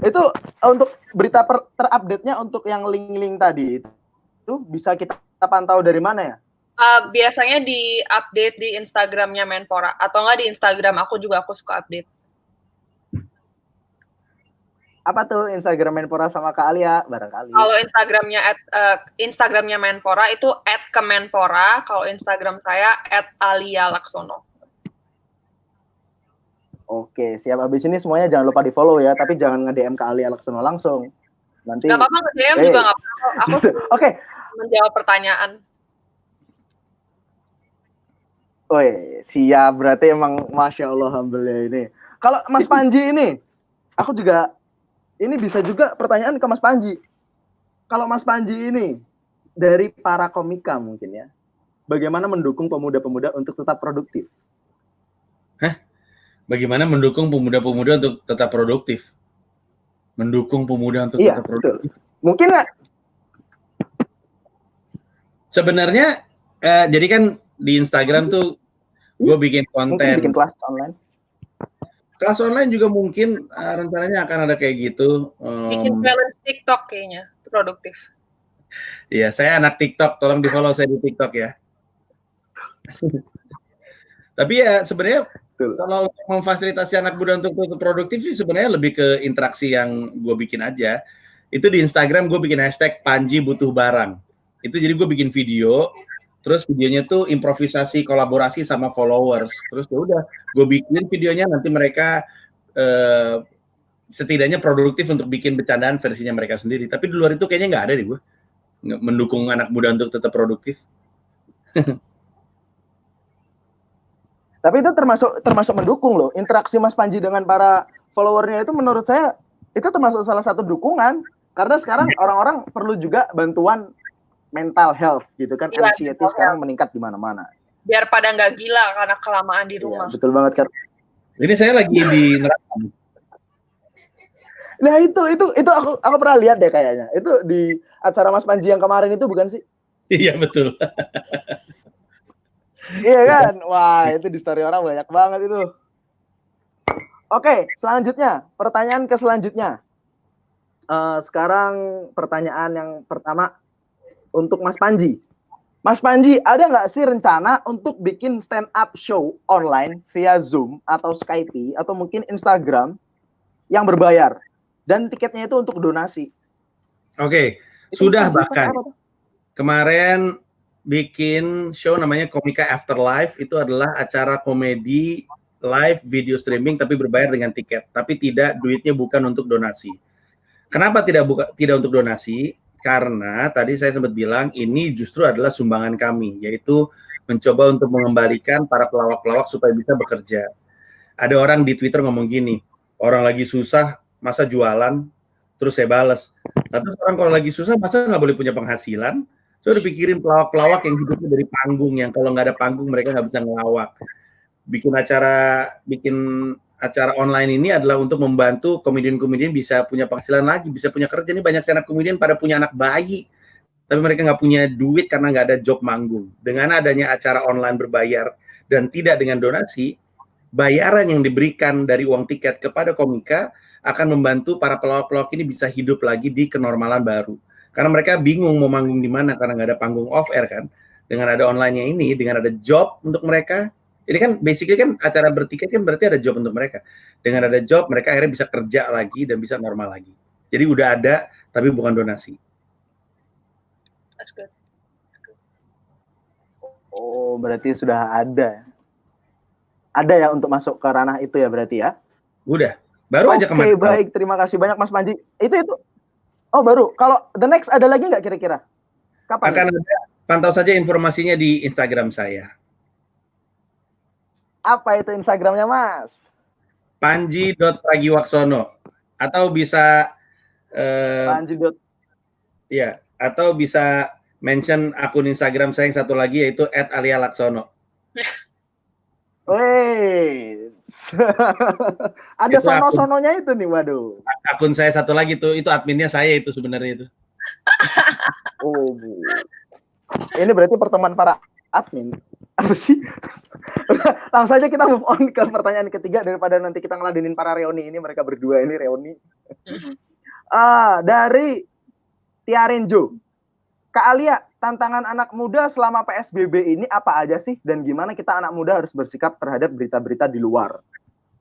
Itu untuk berita terupdate-nya untuk yang link-link tadi itu bisa kita pantau dari mana ya? Biasanya di update di Instagramnya Menpora atau enggak di Instagram aku suka update. Apa tuh Instagram Menpora sama Kak Alia barangkali? Kalau Instagramnya Menpora itu @kemenpora, kalau Instagram saya @alialaksono. Oke, siap. Abis ini semuanya jangan lupa di-follow ya, tapi jangan nge-DM Kak Alia Laksono langsung. Nanti nggak apa-apa, nge-DM juga nggak apa-apa. Aku Oke. menjawab pertanyaan. Woi, siap. Berarti emang Masya Allah humble ya ini. Kalau Mas Panji ini, aku juga, ini bisa juga pertanyaan ke Mas Panji. Kalau Mas Panji ini, dari para komika mungkin ya, bagaimana mendukung pemuda-pemuda untuk tetap produktif? Bagaimana mendukung pemuda-pemuda untuk tetap produktif? Mendukung pemuda untuk tetap produktif? Betul. Mungkin nggak? Sebenarnya, jadi kan di Instagram tuh gue bikin konten. Mungkin bikin kelas online. Kelas online juga mungkin rencananya akan ada kayak gitu. Bikin challenge TikTok kayaknya, produktif. Iya, saya anak TikTok, tolong di-follow saya di TikTok ya. Tapi ya sebenarnya kalau untuk memfasilitasi anak muda untuk produktif sih sebenarnya lebih ke interaksi yang gue bikin aja. Itu di Instagram gue bikin hashtag Panji butuh barang. Itu jadi gue bikin video, terus videonya tuh improvisasi kolaborasi sama followers. Terus ya udah gue bikin videonya, nanti mereka setidaknya produktif untuk bikin bercandaan versinya mereka sendiri. Tapi di luar itu kayaknya nggak ada deh gue mendukung anak muda untuk tetap produktif. Tapi itu termasuk mendukung loh. Interaksi Mas Panji dengan para followernya itu menurut saya itu termasuk salah satu dukungan. Karena sekarang orang-orang perlu juga bantuan mental health gitu kan. Iya, anxiety sekarang meningkat di mana-mana. Biar pada nggak gila karena kelamaan di rumah. Ya, betul banget kan. Ini saya lagi di neraka. Nah itu aku pernah lihat deh kayaknya. Itu di acara Mas Panji yang kemarin itu bukan sih? Iya betul. Iya kan? Wah, itu di story orang banyak banget itu. Oke, selanjutnya. Pertanyaan ke selanjutnya. Sekarang pertanyaan yang pertama untuk Mas Panji. Mas Panji, ada nggak sih rencana untuk bikin stand up show online via Zoom atau Skype atau mungkin Instagram yang berbayar? Dan tiketnya itu untuk donasi. Oke, sudah bahkan. Kemarin bikin show namanya Komika Afterlife, itu adalah acara komedi live video streaming tapi berbayar dengan tiket, tapi duitnya bukan untuk donasi. Kenapa tidak untuk donasi? karena tadi saya sempat bilang ini justru adalah sumbangan kami, yaitu mencoba untuk mengembalikan para pelawak-pelawak supaya bisa bekerja. Ada orang di Twitter ngomong gini, orang lagi susah masa jualan, terus saya balas. Tapi orang kalau lagi susah masa nggak boleh punya penghasilan? Saya udah pikirin pelawak-pelawak yang hidupnya dari panggung, yang kalau nggak ada panggung mereka nggak bisa ngelawak. Bikin acara online ini adalah untuk membantu komedian-komedian bisa punya penghasilan lagi, bisa punya kerja. Ini banyak stand up komedian pada punya anak bayi, tapi mereka nggak punya duit karena nggak ada job manggung. Dengan adanya acara online berbayar dan tidak dengan donasi, bayaran yang diberikan dari uang tiket kepada komika akan membantu para pelawak-pelawak ini bisa hidup lagi di kenormalan baru. Karena mereka bingung mau manggung di mana karena nggak ada panggung off air kan. Dengan ada online-nya ini, dengan ada job untuk mereka, ini kan basically kan acara bertiket kan berarti ada job untuk mereka. Dengan ada job, mereka akhirnya bisa kerja lagi dan bisa normal lagi. Jadi udah ada, tapi bukan donasi. That's good. Oh, berarti sudah ada. Ada ya untuk masuk ke ranah itu ya berarti ya? Udah. Baru aja kemarin. Oke, baik. Terima kasih banyak Mas Panji. Itu. Oh, baru. Kalau the next ada lagi nggak kira-kira? Kapan? Akan ada. Pantau saja informasinya di Instagram saya. Apa itu Instagramnya, Mas? Panji.pragiwaksono. Atau bisa Panji. ya, atau bisa mention akun Instagram saya yang satu lagi yaitu @alialaksono. Wih. Ada sono-sononya itu nih, waduh. Akun saya satu lagi tuh, itu adminnya saya itu sebenarnya itu. Oh, Bu. Ini berarti pertemuan para admin. Apa sih? Langsung saja kita move on ke pertanyaan ketiga daripada nanti kita ngeladenin para reuni ini, mereka berdua ini reuni. Dari Tiarenjo. Kak Alia, tantangan anak muda selama PSBB ini apa aja sih? Dan gimana kita anak muda harus bersikap terhadap berita-berita di luar?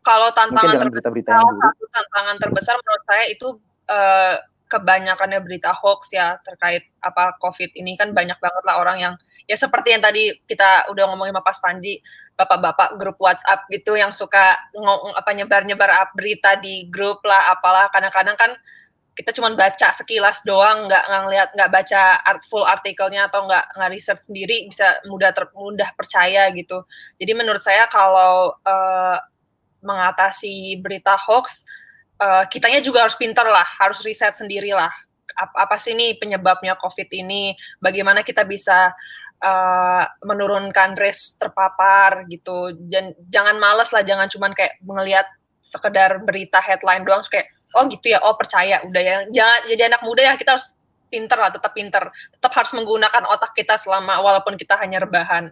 Kalau tantangan tantangan terbesar menurut saya itu kebanyakannya berita hoax ya terkait apa COVID ini, kan banyak banget lah orang yang ya seperti yang tadi kita udah ngomongin sama Pas Panji, bapak-bapak grup WhatsApp gitu yang suka nyebar-nyebar berita di grup lah apalah. Kadang-kadang kan kita cuma baca sekilas doang, nggak baca full artikelnya atau nggak research sendiri, bisa mudah percaya gitu. Jadi menurut saya kalau mengatasi berita hoax, kitanya juga harus pintar lah, harus riset sendiri lah. Apa sih nih penyebabnya COVID ini? Bagaimana kita bisa menurunkan risk terpapar gitu. Dan jangan males lah, jangan cuma kayak ngelihat sekedar berita headline doang kayak oh gitu ya, oh percaya, udah ya. Jangan jadi anak muda ya, kita harus pinter lah, tetap harus menggunakan otak kita walaupun kita hanya rebahan.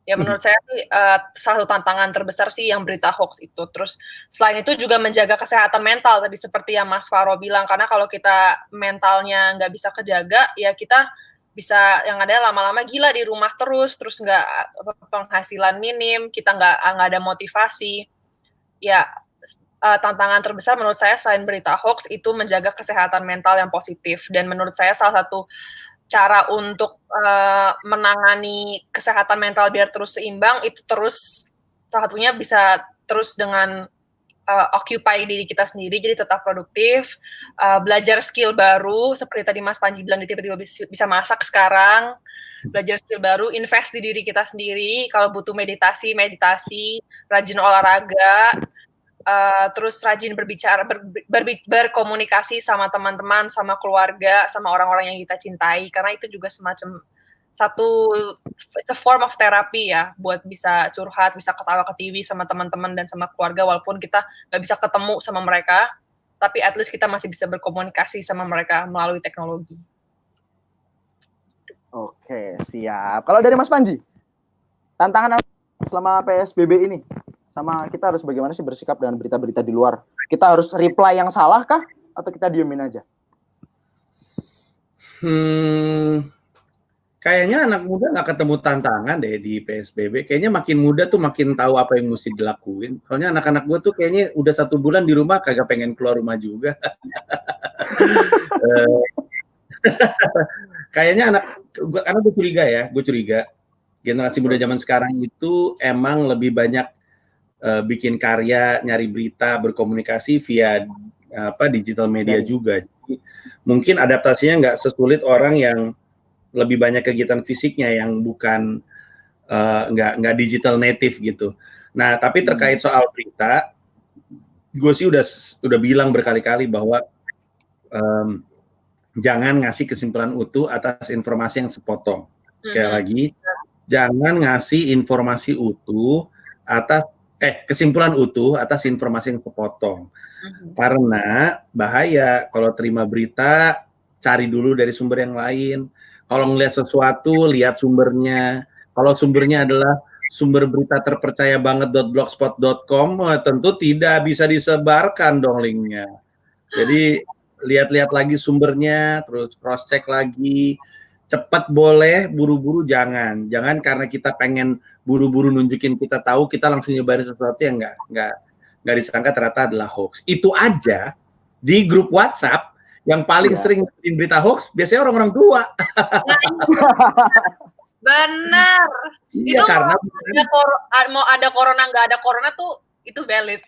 Ya menurut saya sih satu tantangan terbesar sih yang berita hoax itu. Terus selain itu juga menjaga kesehatan mental tadi seperti yang Mas Faro bilang, karena kalau kita mentalnya nggak bisa kejaga, ya kita bisa yang ada lama-lama gila di rumah terus nggak penghasilan minim, kita nggak ada motivasi. Ya tantangan terbesar menurut saya selain berita hoax itu menjaga kesehatan mental yang positif. Dan menurut saya salah satu cara untuk menangani kesehatan mental biar terus seimbang itu salah satunya bisa terus dengan occupy diri kita sendiri, jadi tetap produktif, belajar skill baru seperti tadi Mas Panji bilang, tiba-tiba bisa masak sekarang, belajar skill baru, invest di diri kita sendiri, kalau butuh meditasi, rajin olahraga, terus rajin berkomunikasi sama teman-teman, sama keluarga, sama orang-orang yang kita cintai, karena itu juga semacam it's a form of therapy ya, buat bisa curhat, bisa ketawa ke TV sama teman-teman dan sama keluarga, walaupun kita nggak bisa ketemu sama mereka, tapi at least kita masih bisa berkomunikasi sama mereka melalui teknologi. Oke, siap. Kalau dari Mas Panji, tantangan selama PSBB ini, sama kita harus bagaimana sih bersikap dengan berita-berita di luar? Kita harus reply yang salah kah? Atau kita diemin aja? Kayaknya anak muda nggak ketemu tantangan deh di PSBB. Kayaknya makin muda tuh makin tahu apa yang mesti dilakuin. Soalnya anak-anak gue tuh kayaknya udah 1 bulan di rumah kagak pengen keluar rumah juga. Kayaknya karena gue curiga generasi muda zaman sekarang itu emang lebih banyak bikin karya, nyari berita, berkomunikasi via digital media juga. Jadi mungkin adaptasinya nggak sesulit orang yang lebih banyak kegiatan fisiknya yang bukan nggak digital native gitu. Nah, tapi terkait soal berita, gue sih udah bilang berkali-kali bahwa jangan ngasih kesimpulan utuh atas informasi yang sepotong. Sekali lagi, jangan ngasih informasi utuh atas kesimpulan utuh atas informasi yang sepotong. Karena bahaya kalau terima berita, cari dulu dari sumber yang lain. Kalau ngelihat sesuatu, lihat sumbernya. Kalau sumbernya adalah sumber berita terpercaya banget .blogspot.com, tentu tidak bisa disebarkan dong linknya. Jadi lihat-lihat lagi sumbernya, terus cross check lagi. Cepat boleh, buru-buru jangan. Jangan karena kita pengen buru-buru nunjukin kita tahu, kita langsung nyebarin sesuatu yang nggak disangka ternyata adalah hoax. Itu aja di grup WhatsApp yang paling sering bikin berita hoax biasanya orang-orang tua. Benar. Iya, itu karena mau ada corona nggak ada corona tuh itu valid.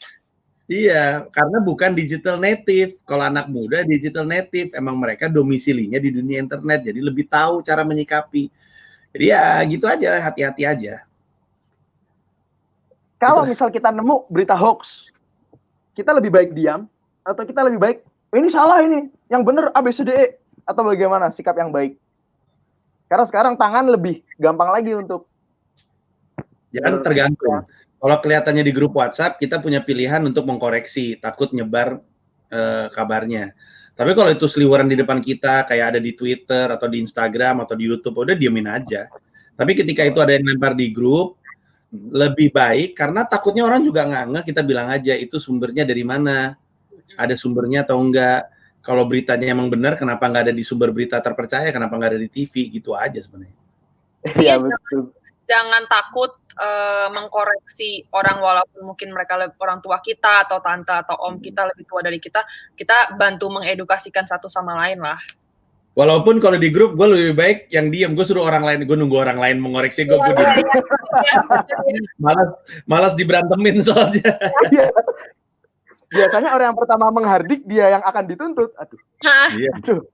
Iya, karena bukan digital native. Kalau anak muda digital native, emang mereka domisilinya di dunia internet, jadi lebih tahu cara menyikapi. Jadi ya gitu aja, hati-hati aja. Kalau misal kita nemu berita hoax, kita lebih baik diam atau kita lebih baik ini salah ini, yang benar ABCDE, atau bagaimana sikap yang baik? Karena sekarang tangan lebih gampang lagi untuk tergantung. Kalau kelihatannya di grup WhatsApp, kita punya pilihan untuk mengkoreksi, takut nyebar kabarnya. Tapi kalau itu seliweran di depan kita, kayak ada di Twitter atau di Instagram atau di YouTube, udah diemin aja. Tapi ketika itu ada yang lempar di grup, lebih baik karena takutnya orang juga nggak ngeh, kita bilang aja itu sumbernya dari mana, ada sumbernya atau enggak. Kalau beritanya emang benar, kenapa nggak ada di sumber berita terpercaya, kenapa nggak ada di TV, gitu aja sebenarnya. Iya, betul. Jangan takut mengkoreksi orang walaupun mungkin mereka orang tua kita atau tante atau om kita lebih tua dari kita bantu mengedukasikan satu sama lain lah. Walaupun kalau di grup gue lebih baik yang diem, gue suruh orang lain, gue nunggu orang lain mengoreksi gue. Malas diberantemin soalnya. Biasanya orang yang pertama menghardik dia yang akan dituntut. Aduh.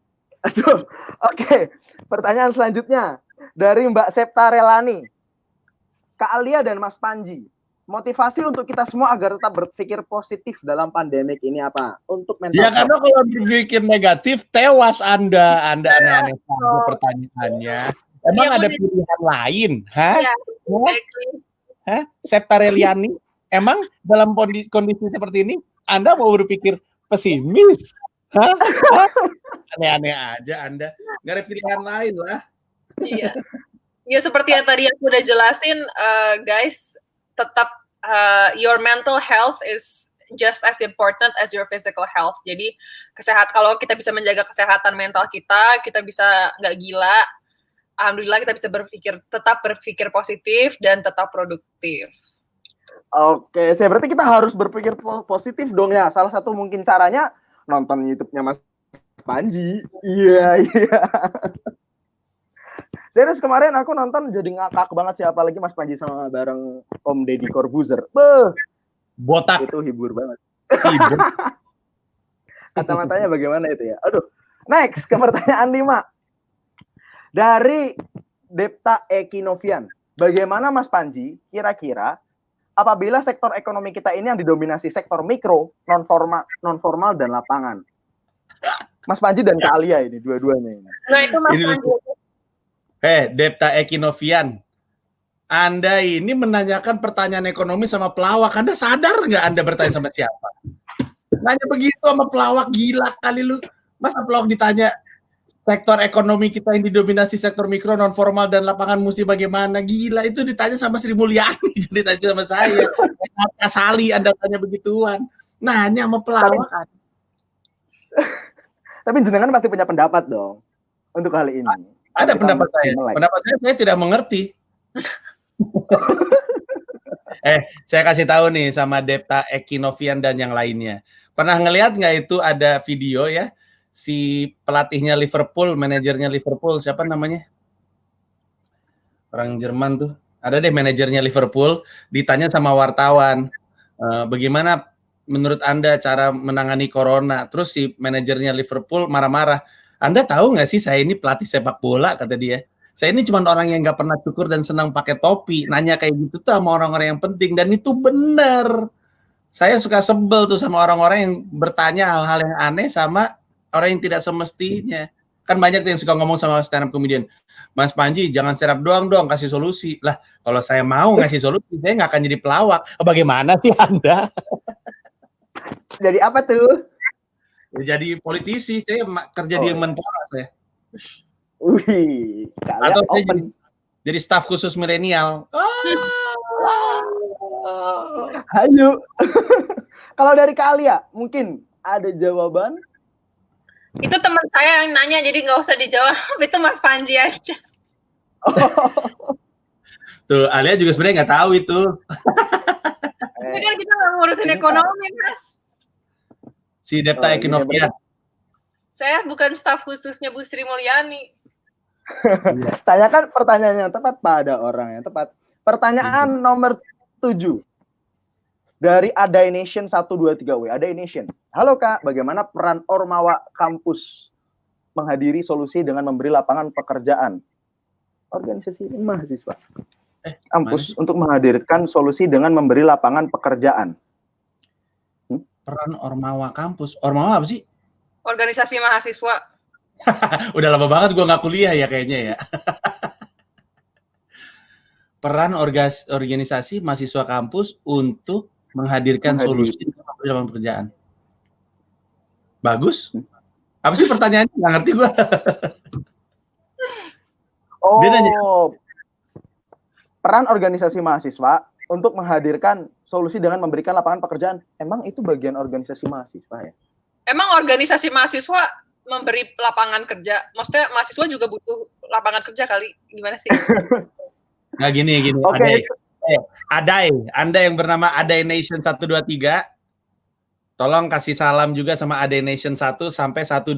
Oke, pertanyaan selanjutnya dari Mbak Septa Relani. Kak Alia dan Mas Panji, motivasi untuk kita semua agar tetap berpikir positif dalam pandemik ini apa? Untuk mental health. Karena kalau berpikir negatif, tewas Anda aneh-aneh saja pertanyaannya. Emang ada pilihan lain? Septa Reliani, emang dalam kondisi seperti ini, Anda mau berpikir pesimis? Aneh-aneh aja Anda. Nggak ada pilihan lain lah. Iya. Ya seperti yang tadi aku udah jelasin, guys, tetap your mental health is just as important as your physical health. Jadi kalau kita bisa menjaga kesehatan mental kita bisa nggak gila. Alhamdulillah kita bisa tetap berpikir positif dan tetap produktif. Oke, berarti kita harus berpikir positif dong ya. Salah satu mungkin caranya nonton YouTube-nya Mas Panji. Iya. Serius kemarin aku nonton jadi ngakak banget sih, apalagi Mas Panji sama bareng Om Deddy Corbuzier. Botak. Itu hibur banget. Kacamatanya bagaimana itu ya? Aduh. Next ke pertanyaan 5. Dari Depta Ekinovian. Bagaimana Mas Panji kira-kira apabila sektor ekonomi kita ini yang didominasi sektor mikro, non formal dan lapangan? Mas Panji dan Kak Alia ini dua-duanya ini. Nah, itu Mas Panji. Depta Ekinovian, Anda ini menanyakan pertanyaan ekonomi sama pelawak. Anda sadar nggak Anda bertanya sama siapa? Nanya begitu sama pelawak, gila kali lu. Masa pelawak ditanya sektor ekonomi kita yang didominasi sektor mikro, non formal dan lapangan mesti bagaimana? Gila, itu ditanya sama Sri Mulyani, jadi ditanya sama saya. Sali Anda tanya begituan. Nanya sama pelawak. Tapi jenengan pasti punya pendapat dong untuk hal ini. Ada pendapat saya. Pendapat saya tidak mengerti. Saya kasih tahu nih sama Depta Ekinovian dan yang lainnya. Pernah ngelihat nggak itu ada video ya, si pelatihnya Liverpool, manajernya Liverpool, siapa namanya? Orang Jerman tuh. Ada deh manajernya Liverpool, ditanya sama wartawan, bagaimana menurut Anda cara menangani corona? Terus si manajernya Liverpool marah-marah. Anda tahu nggak sih saya ini pelatih sepak bola, kata dia. Saya ini cuma orang yang nggak pernah cukur dan senang pakai topi. Nanya kayak gitu tuh sama orang-orang yang penting. Dan itu benar. Saya suka sebel tuh sama orang-orang yang bertanya hal-hal yang aneh sama orang yang tidak semestinya. Kan banyak tuh yang suka ngomong sama stand up comedian. Mas Panji, jangan serap doang dong, kasih solusi. Lah, kalau saya mau ngasih solusi, saya nggak akan jadi pelawak. Bagaimana sih Anda? Jadi apa tuh? Jadi politisi, saya kerja di Menpora saya. Wih, kalian Atau saya open. jadi staf khusus milenial. Hayu. Kalau dari Kak Alia, mungkin ada jawaban? Itu teman saya yang nanya, jadi nggak usah dijawab. Itu Mas Panji aja. Tuh, Alia juga sebenarnya nggak tahu itu. Tapi kan kita nggak ngurusin ekonomi, Mas. Si Depta Ekinovia. Saya bukan staf khususnya Bu Sri Mulyani. Tanyakan pertanyaan yang tepat pada orang yang tepat. Pertanyaan nomor 7. Dari Adai Nation 123W. Adai Nation. Halo Kak, bagaimana peran Ormawa kampus menghadiri solusi dengan memberi lapangan pekerjaan? Organisasi mahasiswa kampus untuk menghadirkan solusi dengan memberi lapangan pekerjaan. Peran Ormawa kampus. Ormawa apa sih? Organisasi mahasiswa. Udah lama banget gue nggak kuliah ya kayaknya ya. Peran organisasi mahasiswa kampus untuk menghadirkan solusi dalam pekerjaan. Bagus. Apa sih pertanyaannya? Nggak ngerti gue. Oh, peran organisasi mahasiswa untuk menghadirkan solusi dengan memberikan lapangan pekerjaan. Emang itu bagian organisasi mahasiswa ya? Emang organisasi mahasiswa memberi lapangan kerja? Maksudnya mahasiswa juga butuh lapangan kerja kali? Gimana sih? Nah gini. Okay. Adai, Anda yang bernama Adai Nation 123, tolong kasih salam juga sama Adai Nation 1 sampai 122.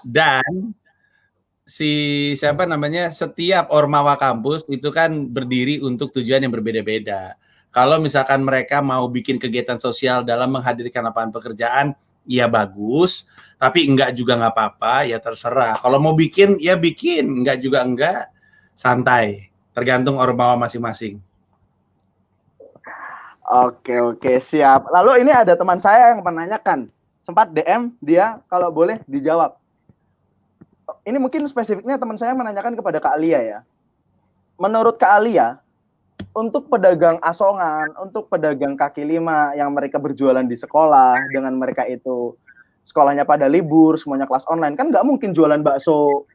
Dan siapa namanya, setiap Ormawa kampus itu kan berdiri untuk tujuan yang berbeda-beda. Kalau misalkan mereka mau bikin kegiatan sosial dalam menghadirkan lapangan pekerjaan, ya bagus, tapi enggak juga nggak apa-apa, ya terserah. Kalau mau bikin, ya bikin, enggak juga enggak, santai. Tergantung Ormawa masing-masing. Oke, siap. Lalu ini ada teman saya yang menanyakan, sempat DM dia, kalau boleh dijawab. Ini mungkin spesifiknya teman saya menanyakan kepada Kak Alia ya. Menurut Kak Alia, untuk pedagang asongan, untuk pedagang kaki lima yang mereka berjualan di sekolah, dengan mereka itu sekolahnya pada libur, semuanya kelas online, kan nggak mungkin jualan bakso.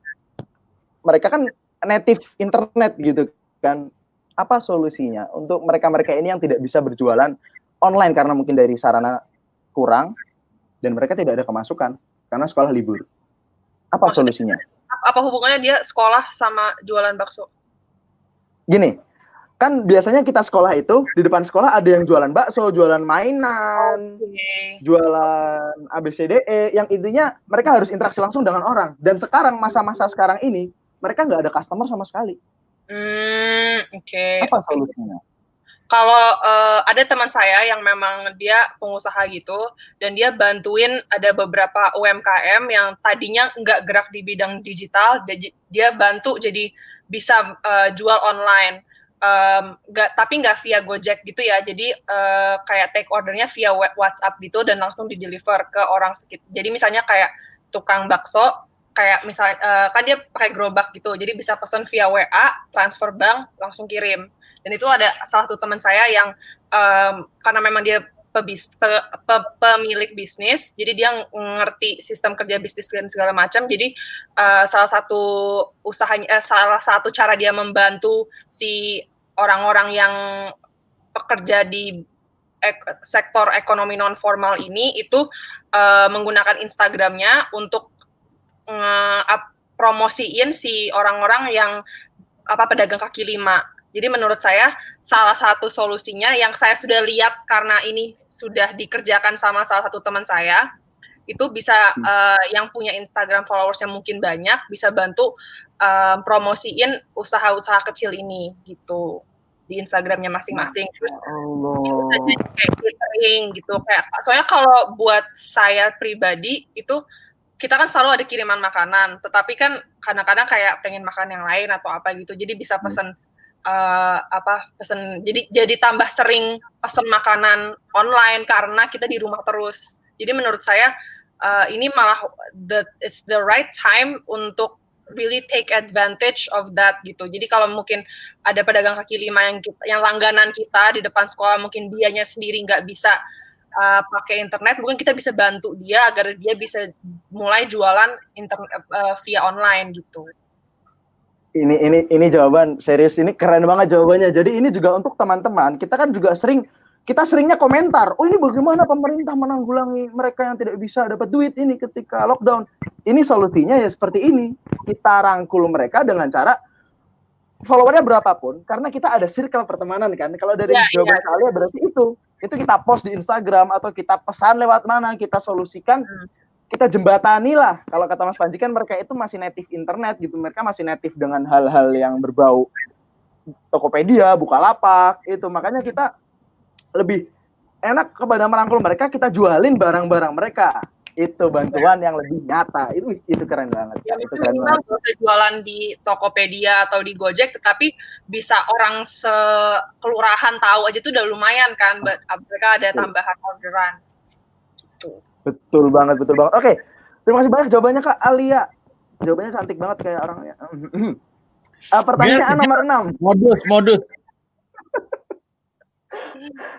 Mereka kan native internet gitu kan. Apa solusinya untuk mereka-mereka ini yang tidak bisa berjualan online karena mungkin dari sarana kurang dan mereka tidak ada kemasukan karena sekolah libur? Apa solusinya? Apa hubungannya dia sekolah sama jualan bakso? Gini, kan biasanya kita sekolah itu di depan sekolah ada yang jualan bakso, jualan mainan, jualan ABCDE, yang intinya mereka harus interaksi langsung dengan orang. Dan sekarang masa-masa sekarang ini mereka nggak ada customer sama sekali. Apa solusinya? Kalau ada teman saya yang memang dia pengusaha gitu, dan dia bantuin ada beberapa UMKM yang tadinya nggak gerak di bidang digital, dia bantu jadi bisa jual online, tapi nggak via Gojek gitu ya, jadi kayak take ordernya via WhatsApp gitu dan langsung di-deliver ke orang sekitar. Jadi misalnya kayak tukang bakso, kayak misalnya kan dia pakai gerobak gitu, jadi bisa pesan via WA, transfer bank, langsung kirim. Dan itu ada salah satu teman saya yang karena memang dia pemilik bisnis, jadi dia ngerti sistem kerja bisnis dan segala macam. Jadi salah satu cara dia membantu si orang-orang yang pekerja di sektor ekonomi non formal ini itu menggunakan Instagramnya untuk promosiin si orang-orang yang pedagang kaki lima. Jadi menurut saya salah satu solusinya yang saya sudah lihat karena ini sudah dikerjakan sama salah satu teman saya, itu bisa yang punya Instagram followersnya mungkin banyak, bisa bantu promosiin usaha-usaha kecil ini gitu. di Instagramnya masing-masing. Terus Allah. bisa jadi kayak catering gitu. Kayak soalnya kalau buat saya pribadi itu kita kan selalu ada kiriman makanan, tetapi kan kadang-kadang kayak pengen makan yang lain atau apa gitu, jadi bisa pesen jadi tambah sering pesen makanan online karena kita di rumah terus. Jadi menurut saya ini malah it's the right time untuk really take advantage of that gitu. Jadi kalau mungkin ada pedagang kaki lima yang langganan kita di depan sekolah, mungkin dianya sendiri nggak bisa pakai internet, mungkin kita bisa bantu dia agar dia bisa mulai jualan internet via online gitu. Ini jawaban serius, ini keren banget jawabannya. Jadi ini juga untuk teman-teman, kita kan juga seringnya komentar, oh ini bagaimana pemerintah menanggulangi mereka yang tidak bisa dapat duit ini ketika lockdown. Ini solusinya ya seperti ini, kita rangkul mereka dengan cara followernya berapapun, karena kita ada circle pertemanan kan. Kalau dari jawaban kalian berarti itu kita post di Instagram atau kita pesan lewat mana, kita solusikan, kita jembatani lah. Kalau kata Mas Panji kan mereka itu masih native internet gitu, mereka masih native dengan hal-hal yang berbau Tokopedia, Bukalapak itu, makanya kita lebih enak kepada merangkul mereka, kita jualin barang-barang mereka. Itu bantuan yang lebih nyata. Itu keren banget. Ya, itu keren banget. Nggak usah jualan di Tokopedia atau di Gojek, tetapi bisa orang sekelurahan tahu aja itu udah lumayan kan. Mereka ada tambahan orderan. Betul banget. Oke, terima kasih banyak jawabannya Kak Alia. Jawabannya cantik banget kayak orangnya. Pertanyaan nomor 6. Modus.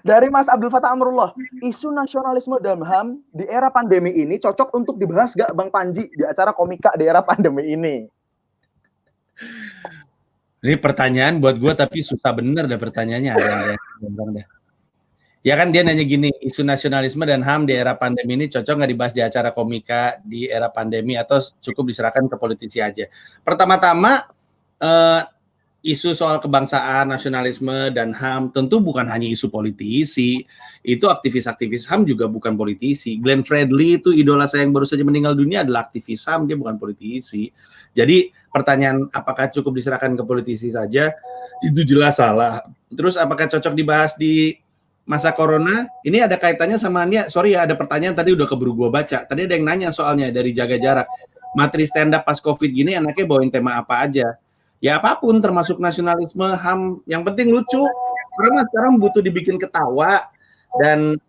Dari Mas Abdul Fattah Amrullah, isu nasionalisme dan HAM di era pandemi ini cocok untuk dibahas gak Bang Panji di acara Komika di era pandemi ini? Ini pertanyaan buat gue tapi susah bener dah pertanyaannya. Ya kan dia nanya gini, isu nasionalisme dan HAM di era pandemi ini cocok nggak dibahas di acara Komika di era pandemi atau cukup diserahkan ke politisi aja? Pertama-tama, isu soal kebangsaan, nasionalisme, dan HAM tentu bukan hanya isu politisi. Itu aktivis-aktivis HAM juga bukan politisi. Glenn Fredly itu idola saya yang baru saja meninggal dunia adalah aktivis HAM, dia bukan politisi. Jadi pertanyaan apakah cukup diserahkan ke politisi saja, itu jelas salah. Terus apakah cocok dibahas di masa corona? Ini ada kaitannya sama ada pertanyaan tadi udah keburu gue baca. Tadi ada yang nanya soalnya dari Jaga Jarak. Materi stand up pas COVID gini anaknya bawain tema apa aja? Ya apapun termasuk nasionalisme, HAM, yang penting lucu. Karena sekarang butuh dibikin ketawa dan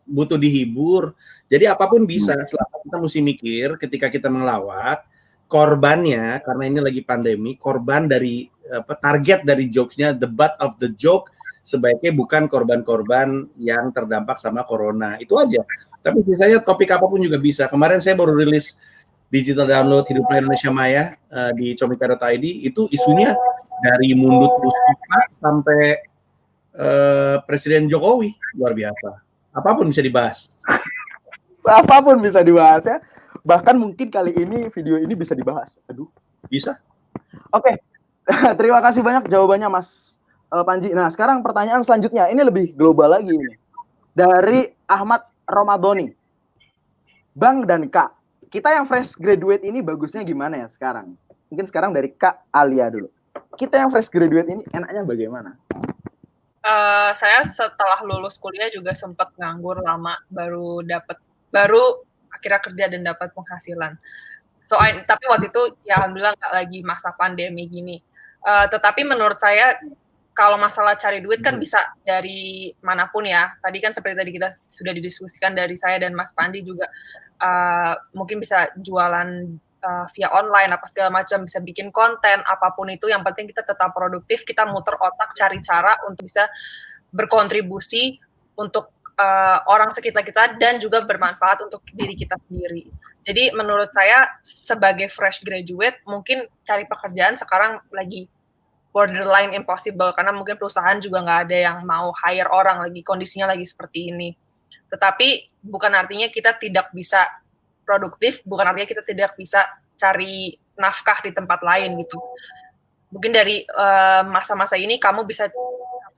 butuh dihibur. Jadi apapun bisa, selama kita mesti mikir ketika kita melawak, korbannya, karena ini lagi pandemi, korban dari target dari jokesnya, the butt of the joke, sebaiknya bukan korban-korban yang terdampak sama corona. Itu aja. Tapi sisanya topik apapun juga bisa. Kemarin saya baru rilis digital download Hiduplah Indonesia Maya di comika.id, itu isunya dari Mundut Puspita sampai Presiden Jokowi, luar biasa. Apapun bisa dibahas. Apapun bisa dibahas ya. Bahkan mungkin kali ini video ini bisa dibahas. Aduh. Bisa. Oke. Terima kasih banyak jawabannya Mas Panji. Nah, sekarang pertanyaan selanjutnya. Ini lebih global lagi ini. Dari Ahmad Romadoni. Bang dan Kak, kita yang fresh graduate ini bagusnya gimana ya sekarang? Mungkin sekarang dari Kak Alia dulu. Kita yang fresh graduate ini enaknya bagaimana? Saya setelah lulus kuliah juga sempat nganggur lama, baru akhirnya kerja dan dapat penghasilan. Tapi waktu itu ya alhamdulillah nggak lagi masa pandemi gini. Tetapi menurut saya kalau masalah cari duit kan bisa dari manapun ya. Tadi kan seperti tadi kita sudah didiskusikan dari saya dan Mas Pandi juga. Mungkin bisa jualan via online apa segala macam, bisa bikin konten apapun itu, yang penting kita tetap produktif, kita muter otak cari cara untuk bisa berkontribusi untuk orang sekitar kita dan juga bermanfaat untuk diri kita sendiri. Jadi menurut saya sebagai fresh graduate mungkin cari pekerjaan sekarang lagi borderline impossible karena mungkin perusahaan juga nggak ada yang mau hire orang, lagi kondisinya lagi seperti ini. Tetapi bukan artinya kita tidak bisa produktif, bukan artinya kita tidak bisa cari nafkah di tempat lain gitu. Mungkin dari masa-masa ini kamu bisa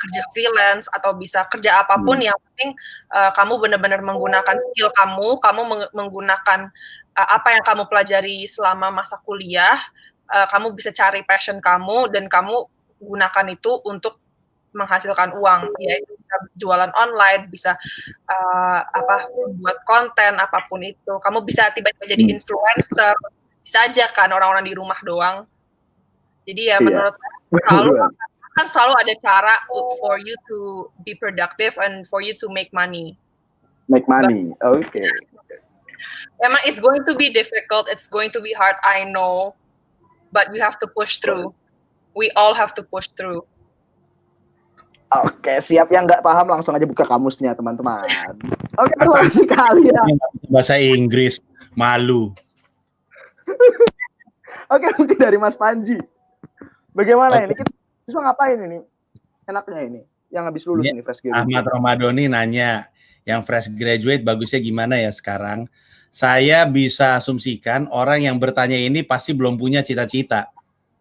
kerja freelance atau bisa kerja apapun, yang penting kamu benar-benar menggunakan skill kamu menggunakan apa yang kamu pelajari selama masa kuliah, kamu bisa cari passion kamu dan kamu gunakan itu untuk menghasilkan uang, yaitu bisa jualan online, bisa buat konten apapun itu. Kamu bisa tiba-tiba jadi influencer, bisa aja kan orang-orang di rumah doang. Jadi ya menurut saya selalu ada cara for you to be productive and for you to make money. Make money, oke. Emang it's going to be difficult, it's going to be hard, I know, but we have to push through. We all have to push through. Oke, siap. Yang nggak paham langsung aja buka kamusnya, teman-teman. Oke, terima kasih kalian. Bahasa Inggris, malu. Oke, mungkin dari Mas Panji. Bagaimana ini? Kita ngapain ini? Enaknya ini, yang habis lulus ini, fresh graduate. Ahmad Ramadhani nanya, yang fresh graduate bagusnya gimana ya sekarang? Saya bisa asumsikan orang yang bertanya ini pasti belum punya cita-cita.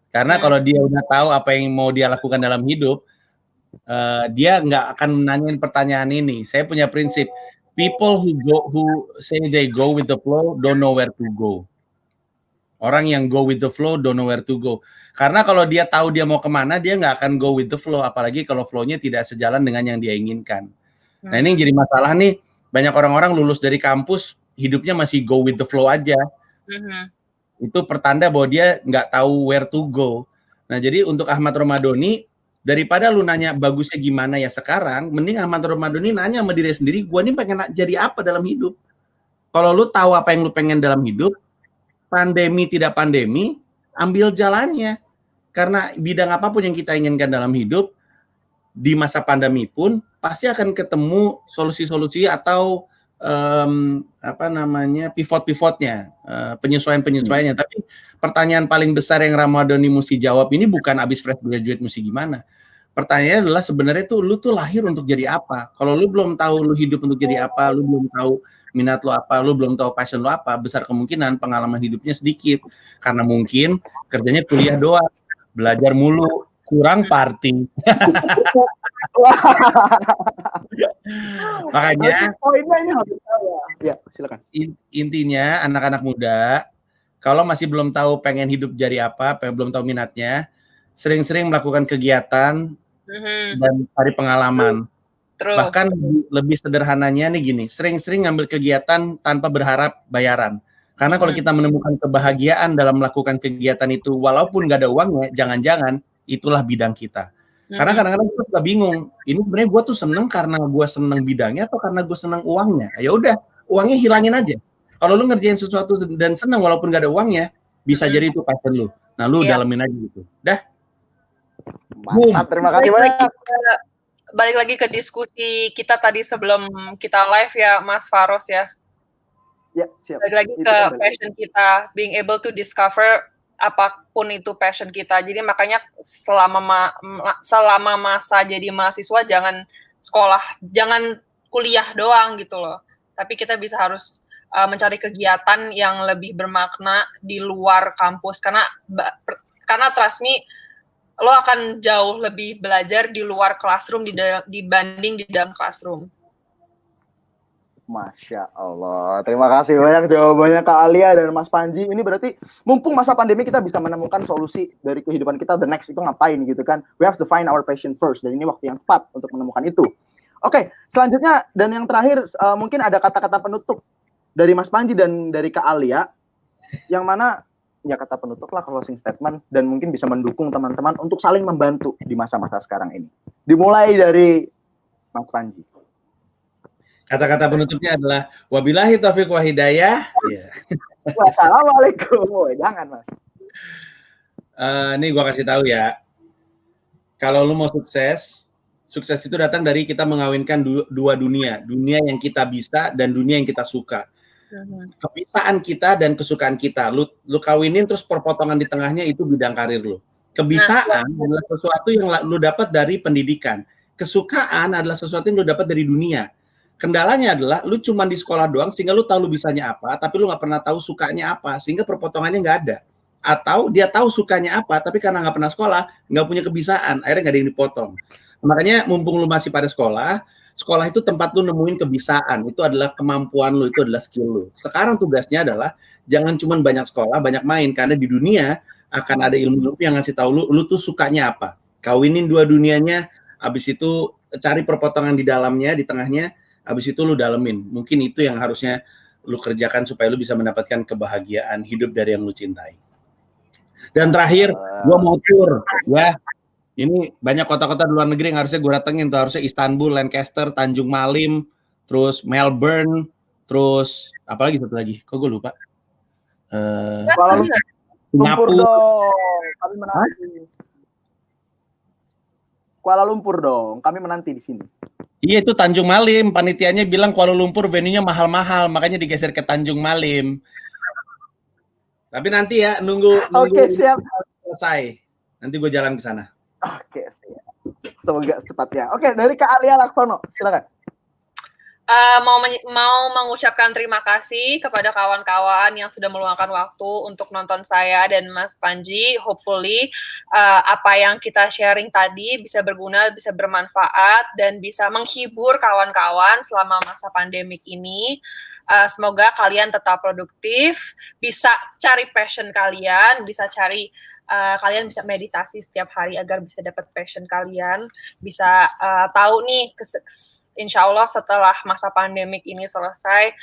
Karena kalau dia udah tahu apa yang mau dia lakukan dalam hidup, dia nggak akan nanyain pertanyaan ini. Saya punya prinsip, people who say they go with the flow don't know where to go. Orang yang go with the flow don't know where to go. Karena kalau dia tahu dia mau kemana, dia nggak akan go with the flow. Apalagi kalau flow-nya tidak sejalan dengan yang dia inginkan. Nah ini yang jadi masalah nih. Banyak orang-orang lulus dari kampus, hidupnya masih go with the flow aja. Itu pertanda bahwa dia nggak tahu where to go. Nah jadi untuk Ahmad Ramadhani, daripada lu nanya bagusnya gimana ya sekarang, mending Ahmad Ramadhani nanya sama diri sendiri, gua nih pengen jadi apa dalam hidup. Kalau lu tahu apa yang lu pengen dalam hidup, pandemi tidak pandemi, ambil jalannya. Karena bidang apapun yang kita inginkan dalam hidup, di masa pandemi pun pasti akan ketemu solusi-solusi atau pivot-pivotnya, penyesuaian-penyesuaiannya. Tapi pertanyaan paling besar yang Ramadhani mesti jawab ini bukan abis fresh graduate mesti gimana. Pertanyaannya adalah sebenarnya tuh lu tuh lahir untuk jadi apa? Kalau lu belum tahu lu hidup untuk jadi apa, lu belum tahu minat lu apa, lu belum tahu passion lu apa, besar kemungkinan pengalaman hidupnya sedikit. Karena mungkin kerjanya kuliah doang, belajar mulu, kurang party. Makanya ini harus ya, silakan. Intinya anak-anak muda kalau masih belum tahu pengen hidup jadi apa, belum tahu minatnya, sering-sering melakukan kegiatan dan cari pengalaman. Bahkan lebih sederhananya nih gini, sering-sering ngambil kegiatan tanpa berharap bayaran. Karena kalau kita menemukan kebahagiaan dalam melakukan kegiatan itu, walaupun nggak ada uangnya, jangan-jangan itulah bidang kita. Karena kadang-kadang kita suka bingung, ini sebenarnya gue tuh seneng karena gue seneng bidangnya atau karena gue seneng uangnya. Ya udah, uangnya hilangin aja. Kalau lu ngerjain sesuatu dan seneng walaupun gak ada uangnya, bisa jadi itu passion lu. Nah lu dalemin aja gitu. Dah. Mantap, terima kasih banyak. Balik lagi ke diskusi kita tadi sebelum kita live ya, Mas Faros ya. Ya, siap. Balik lagi ke passion kita, being able to discover apapun itu passion kita. Jadi makanya selama masa jadi mahasiswa jangan sekolah, jangan kuliah doang gitu loh. Tapi kita bisa harus mencari kegiatan yang lebih bermakna di luar kampus karena trust me, lo akan jauh lebih belajar di luar classroom dibanding di dalam classroom. Masya Allah, terima kasih banyak jawabannya Kak Alia dan Mas Panji. Ini berarti mumpung masa pandemi kita bisa menemukan solusi dari kehidupan kita, the next itu ngapain gitu kan. We have to find our passion first, dan ini waktu yang tepat untuk menemukan itu. Oke, selanjutnya dan yang terakhir mungkin ada kata-kata penutup dari Mas Panji dan dari Kak Alia, yang mana ya kata penutup lah, closing statement, dan mungkin bisa mendukung teman-teman untuk saling membantu di masa-masa sekarang ini. Dimulai dari Mas Panji. Kata-kata penutupnya adalah wabillahi taufiq wa hidayah. Wassalamualaikum. Jangan, Mas. Ini gua kasih tahu ya. Kalau lu mau sukses itu datang dari kita mengawinkan dua dunia yang kita bisa dan dunia yang kita suka. Kebisaan kita dan kesukaan kita. Lu kawinin terus perpotongan di tengahnya itu bidang karir lu. Kebisaan adalah sesuatu yang lu dapat dari pendidikan. Kesukaan adalah sesuatu yang lu dapat dari dunia. Kendalanya adalah lu cuma di sekolah doang sehingga lu tahu lu bisanya apa, tapi lu nggak pernah tahu sukanya apa, sehingga perpotongannya nggak ada. Atau dia tahu sukanya apa, tapi karena nggak pernah sekolah, nggak punya kebisaan, akhirnya nggak ada yang dipotong. Makanya mumpung lu masih pada sekolah itu tempat lu nemuin kebisaan, itu adalah kemampuan lu, itu adalah skill lu. Sekarang tugasnya adalah jangan cuma banyak sekolah, banyak main, karena di dunia akan ada ilmu yang ngasih tahu lu tuh sukanya apa. kawinin dua dunianya, habis itu cari perpotongan di dalamnya, di tengahnya, habis itu lu dalemin. Mungkin itu yang harusnya lu kerjakan supaya lu bisa mendapatkan kebahagiaan hidup dari yang lu cintai. Dan terakhir, gua mau tour, ya. Ini banyak kota-kota di luar negeri yang harusnya gue datengin tuh, harusnya Istanbul, Lancaster, Tanjung Malim, terus Melbourne, terus apa lagi satu lagi? Kok gue lupa? Kuala Lumpur dong, kami menanti. Kuala Lumpur dong, kami menanti di sini. Iya itu Tanjung Malim, panitianya bilang Kuala Lumpur venue-nya mahal-mahal, makanya digeser ke Tanjung Malim. Tapi nanti ya nunggu Oke, siap. Selesai. Nanti gue jalan ke sana. Oke, siap. Semoga secepatnya. Oke, dari Kak Alia Laksono, silakan. Mau mengucapkan terima kasih kepada kawan-kawan yang sudah meluangkan waktu untuk nonton saya dan Mas Panji. Hopefully apa yang kita sharing tadi bisa berguna, bisa bermanfaat, dan bisa menghibur kawan-kawan selama masa pandemik ini. Semoga kalian tetap produktif, bisa cari passion kalian, bisa cari kalian bisa meditasi setiap hari agar bisa dapat passion kalian, bisa tahu nih insya Allah setelah masa pandemik ini selesai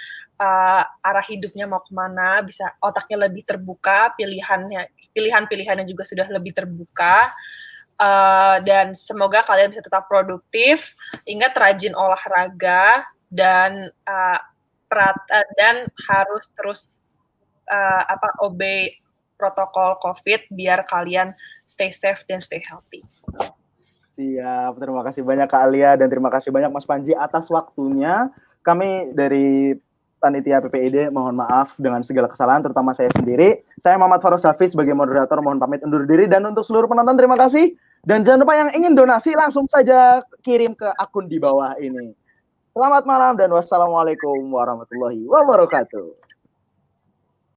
arah hidupnya mau kemana, bisa otaknya lebih terbuka, pilihan-pilihannya juga sudah lebih terbuka, dan semoga kalian bisa tetap produktif, ingat rajin olahraga dan harus terus obey protokol COVID biar kalian stay safe dan stay healthy. Siap, terima kasih banyak Kak Alia dan terima kasih banyak Mas Panji atas waktunya. Kami dari Panitia PPID mohon maaf dengan segala kesalahan, terutama saya sendiri. Saya Muhammad Farouz Hafiz sebagai moderator, mohon pamit undur diri, dan untuk seluruh penonton terima kasih. Dan jangan lupa yang ingin donasi langsung saja kirim ke akun di bawah ini. Selamat malam dan wassalamualaikum warahmatullahi wabarakatuh.